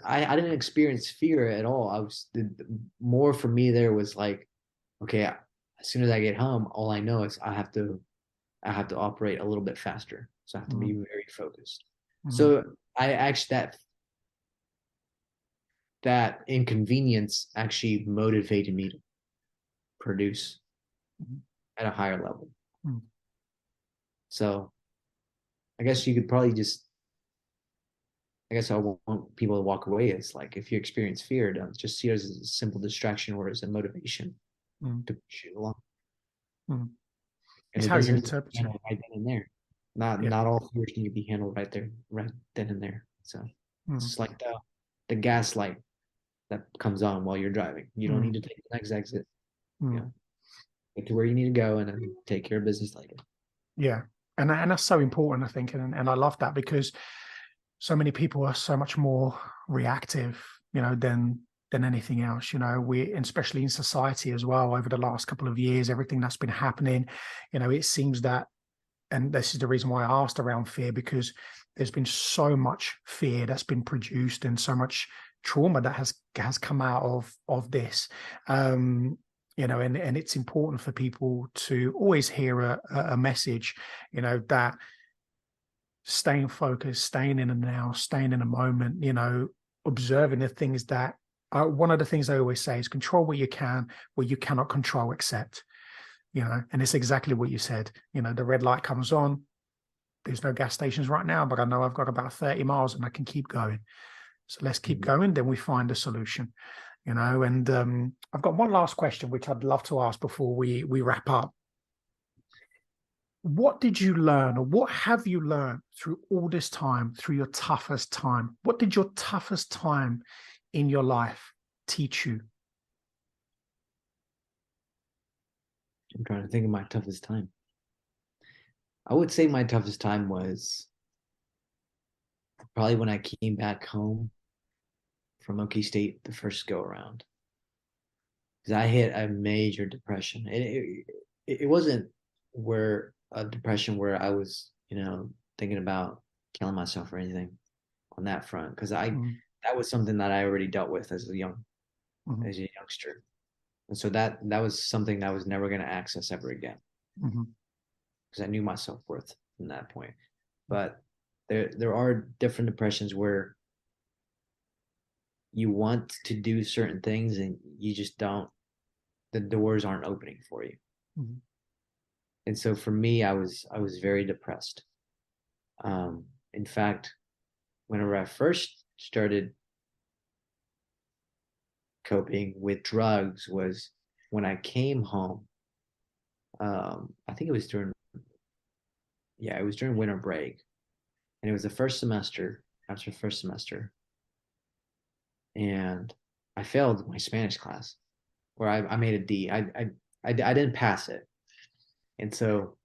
I didn't experience fear at all. More for me there was like, okay, as soon as I get home, all I know is I have to I have to operate a little bit faster. So I have to mm, be very focused. mm, So I actually that inconvenience actually motivated me to produce mm, at a higher level. mm. So I guess you could probably just I guess I want people to walk away is like if you experience fear, don't just see it as a simple distraction or as a motivation Mm, to push you along. mm. And It's it how you doesn't need to be interpret it. handled right then and there. Not Yeah. not all fears need to be handled right then and there. So Mm, it's like the gas light that comes on while you're driving. You don't need mm, to take the next exit. You mm. know, get to where you need to go and then take care of business later. Yeah. And that's so important, I think. And I love that because so many people are so much more reactive, than anything else. And especially in society as well, over the last couple of years, everything that's been happening, it seems that, and this is the reason why I asked around fear, because there's been so much fear that's been produced and so much trauma that has come out of this. And it's important for people to always hear a message, that staying focused, staying in the now, staying in a moment, observing the things that one of the things I always say is control what you can, what you cannot control, accept, and it's exactly what you said. The red light comes on. There's no gas stations right now, but I know I've got about 30 miles and I can keep going. So let's keep Mhm. going. Then we find a solution, and I've got one last question, which I'd love to ask before we wrap up. What did you learn, or what have you learned through all this time, through your toughest time? What did your toughest time in your life teach you? I'm trying to think of my toughest time. I would say my toughest time was probably when I came back home from Okie State the first go around. Because I hit a major depression. And it wasn't where a depression where I was, thinking about killing myself or anything on that front. Because Mm, that was something that I already dealt with mhm, as a youngster. And so that was something that I was never going to access ever again mhm, because I knew my self worth from that point. But there are different depressions where you want to do certain things and you just don't. The doors aren't opening for you. mhm, And so for me, I was very depressed. In fact, whenever I first started coping with drugs was when I came home. I think it was during yeah, it was during winter break, and it was the first semester after the first semester, and I failed my Spanish class, where I made a D. I didn't pass it, and so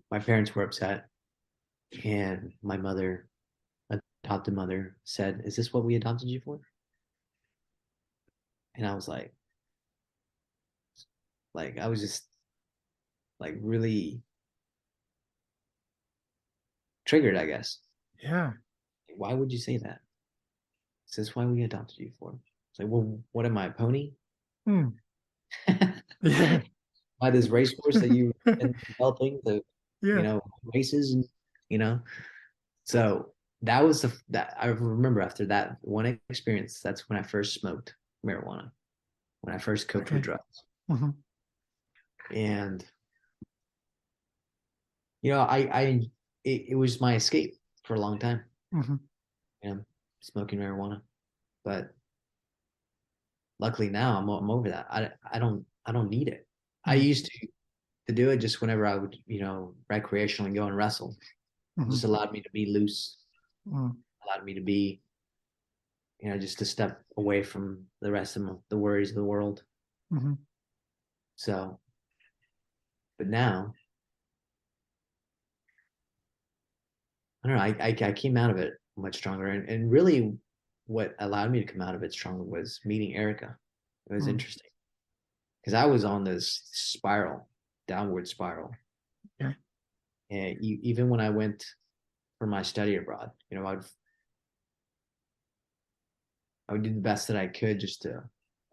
my parents were upset, and my mother, adopted mother, said, "Is this what we adopted you for?" And I was like I was just like really triggered, I guess. yeah. Why would you say that? Is this why we adopted you for? It's like, well, what am I, a pony? Mm, yeah. By this racehorse that you've been developing the, Yeah. races and, you know? So that was that I remember after that one experience, that's when I first smoked marijuana, when I first coped with Okay. drugs. Hmm. And, it was my escape for a long time, Hmm. you know, smoking marijuana. But luckily now I'm over that. I don't need it. I Hmm. used to do it just whenever I would, recreationally go and wrestle. It Hmm. just allowed me to be loose, Hmm. allowed me to be, just to step away from the rest of the worries of the world. Hmm. So, but now, I don't know, I came out of it much stronger. And really, what allowed me to come out of it stronger was meeting Erica. It was Hmm. interesting because I was on this spiral, downward spiral. Yeah. And even when I went for my study abroad, I would do the best that I could just to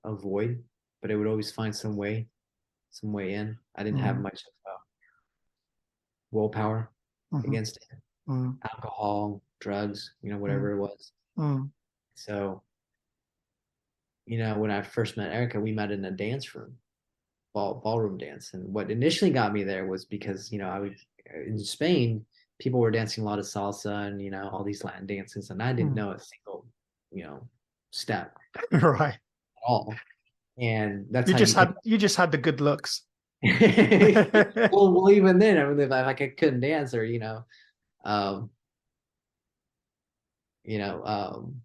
avoid, but I would always find some way in. I didn't have Hmm. much. willpower Mm-hmm. against it. Mm, Alcohol, drugs, mm, whatever it was. mm, So, when I first met Erica, we met in a dance room, ballroom dance. And what initially got me there was because, I was in Spain, people were dancing a lot of salsa and, all these Latin dances, and I didn't mm. know a single, step Right. at all. And that's You how just you pick had you just had the good looks. well, even then, I mean, if I couldn't dance or, um, you know, um,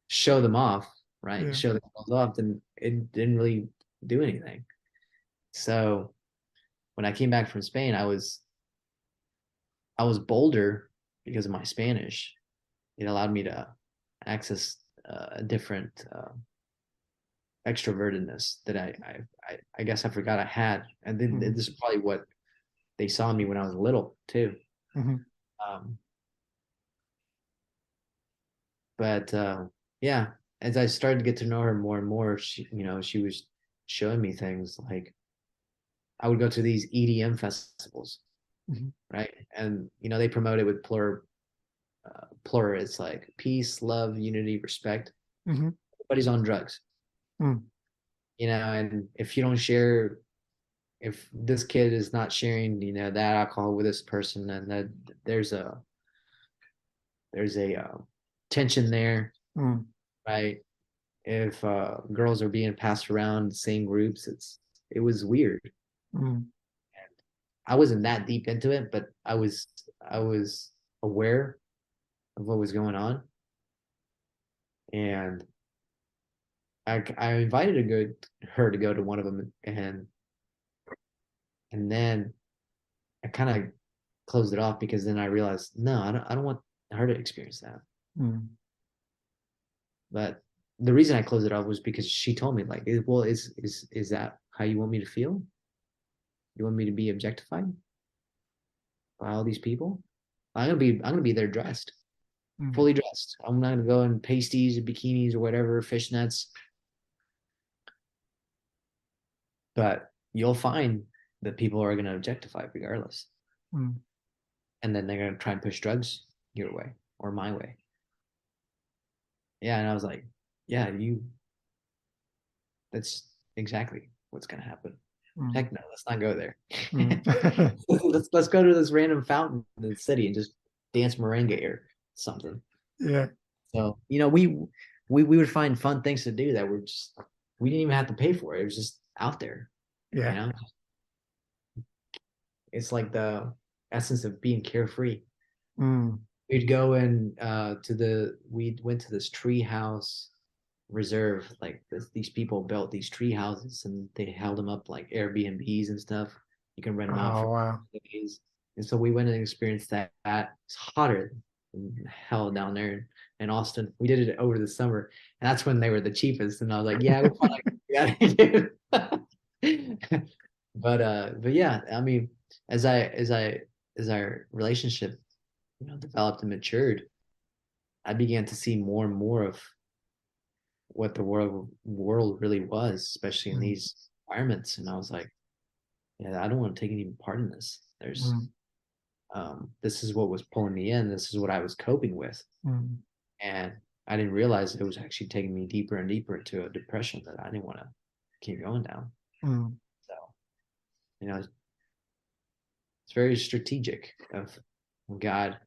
show them off, right? Yeah. Show themselves off, then it didn't really do anything. So when I came back from Spain, I was bolder because of my Spanish. It allowed me to access a different extrovertedness that I guess I forgot I had, and then Mm, this is probably what they saw in me when I was little too. mhm, Um, but yeah, as I started to get to know her more and more, she was showing me things like I would go to these EDM festivals, mhm, right? And they promote it with plur. It's like peace, love, unity, respect. mhm, Everybody's on drugs, mm, and if you don't share, if this kid is not sharing, that alcohol with this person, and that there's a there's a tension there, mm, right? If girls are being passed around the same groups, it was weird. mm, I wasn't that deep into it, but I was aware of what was going on, and I invited her to go to one of them, and then I kind of closed it off because then I realized no, I don't want her to experience that. mm, But the reason I closed it off was because she told me like, well, is that how you want me to feel? You want me to be objectified by all these people? I'm gonna be there dressed, mm, fully dressed. I'm not gonna go in pasties or bikinis or whatever, fishnets. But you'll find that people are gonna objectify regardless, mm, and then they're gonna try and push drugs your way or my way. Yeah, and I was like, yeah, that's exactly what's gonna happen. mm, Heck no, let's not go there. mm. let's go to this random fountain in the city and just dance merengue or something. Yeah. So we would find fun things to do that we didn't even have to pay for it. It was just out there. You Yeah. know, it's like the essence of being carefree. Mm, We'd go and we went to this tree house reserve. Like these people built these tree houses and they held them up like Airbnbs and stuff. You can rent them out oh for wow. days. And so we went and experienced that. It's hotter than hell down there in Austin. We did it over the summer, and that's when they were the cheapest. And I was like, yeah, we'll find but yeah, I mean, as our relationship, developed and matured, I began to see more and more of what the world really was, especially in Mm, these environments. And I was like, yeah, I don't want to take any part in this. mm, This is what was pulling me in. This is what I was coping with, mm, and I didn't realize it was actually taking me deeper and deeper into a depression that I didn't want to keep going down. mm. So, it's very strategic of God,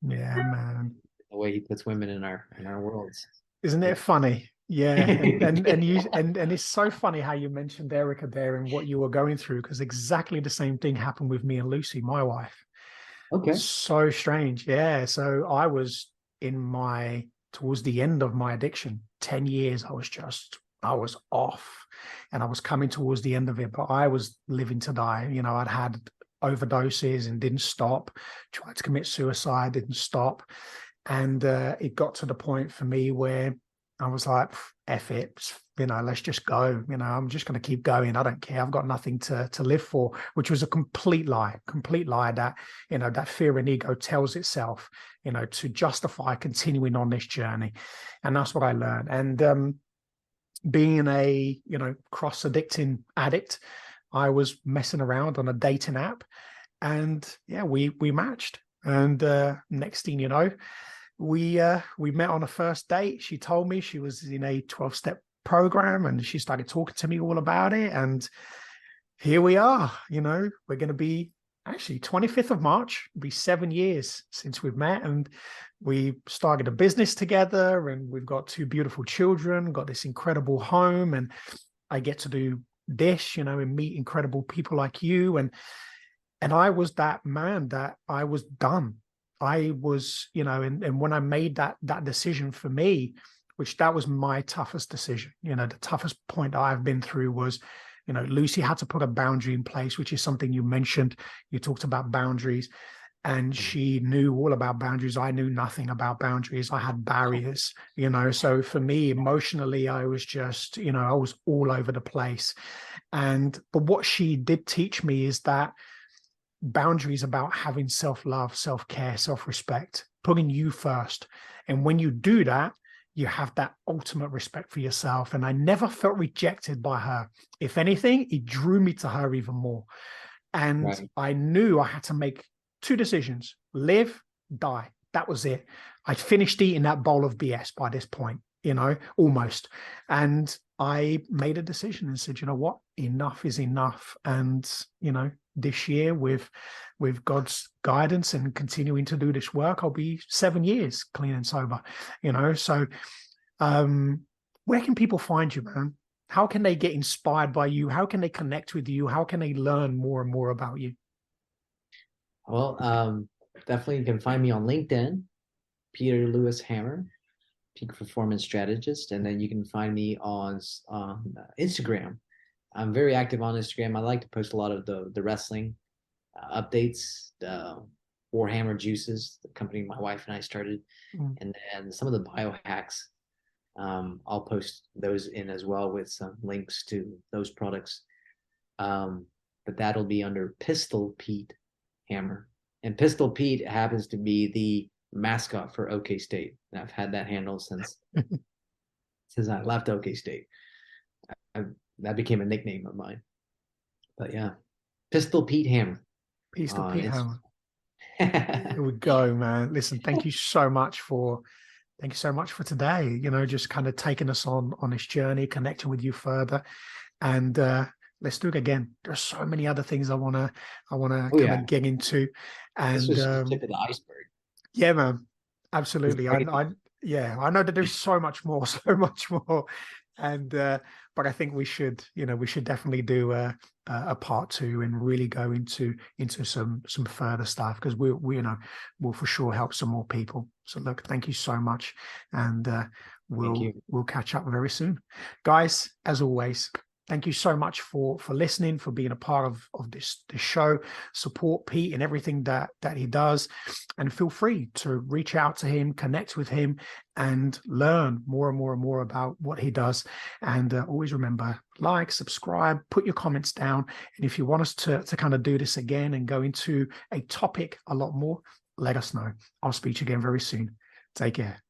Yeah, man. the way He puts women in our worlds. Isn't it funny? Yeah, and it's so funny how you mentioned Erica there and what you were going through, because exactly the same thing happened with me and Lucy, my wife. Okay. So strange. Yeah. So I was towards the end of my addiction, 10 years, I was off and I was coming towards the end of it, but I was living to die. I'd had overdoses and didn't stop, tried to commit suicide, didn't stop. And it got to the point for me where I was like, F it, let's just go. I'm just going to keep going. I don't care. I've got nothing to live for, which was a complete lie that, that fear and ego tells itself, to justify continuing on this journey. And that's what I learned. And being a, cross addicting addict, I was messing around on a dating app. and yeah, we matched. And next thing you know, we met on a first date. She told me she was in a 12-step program, and she started talking to me all about it. And here we are. We're going to be actually 25th of March, it'll be 7 years since we've met, and we started a business together, and we've got 2 beautiful children, got this incredible home, and I get to do this, and meet incredible people like you. And I was that man that I was done. I was, and when I made that decision for me, which that was my toughest decision, the toughest point I've been through was, Lucy had to put a boundary in place, which is something you mentioned. You talked about boundaries, and she knew all about boundaries. I knew nothing about boundaries. I had barriers, so for me, emotionally, I was just, I was all over the place. But what she did teach me is that boundaries about having self-love, self-care, self-respect, putting you first. And when you do that, you have that ultimate respect for yourself. And I never felt rejected by her. If anything, it drew me to her even more. And Right. I knew I had to make 2 decisions: live, die. That was it. I'd finished eating that bowl of BS by this point, almost. And I made a decision and said, you know what, enough is enough. And, this year with God's guidance and continuing to do this work, I'll be 7 years clean and sober, So where can people find you, man? How can they get inspired by you? How can they connect with you? How can they learn more and more about you? Well, definitely you can find me on LinkedIn, Peter Lewis Hammer, Peak Performance Strategist, and then you can find me on Instagram. I'm very active on Instagram. I like to post a lot of the wrestling updates, the Warhammer Juices, the company my wife and I started, and then some of the biohacks. I'll post those in as well with some links to those products. But that'll be under Pistol Pete Hammer. And Pistol Pete happens to be the mascot for OK State. And I've had that handle since I left OK State. That became a nickname of mine. But yeah, Pistol Pete Hammer. Pistol Pete Hammer. Here we go, man. Listen, thank you so much for today. Just kind of taking us on this journey, connecting with you further, and let's do it again. There's so many other things I wanna kind of get into, and this was the tip of the iceberg. Yeah, man, absolutely. I know that there's so much more, and but I think we should definitely do a part 2 and really go into some further stuff, because we'll for sure help some more people. So look, thank you so much, and we'll catch up very soon, guys. As always, thank you so much for listening, for being a part of this show. Support Pete and everything that he does, and feel free to reach out to him, connect with him, and learn more and more and more about what he does. And always remember, like, subscribe, put your comments down. And if you want us to kind of do this again and go into a topic a lot more, let us know. I'll speak to you again very soon. Take care.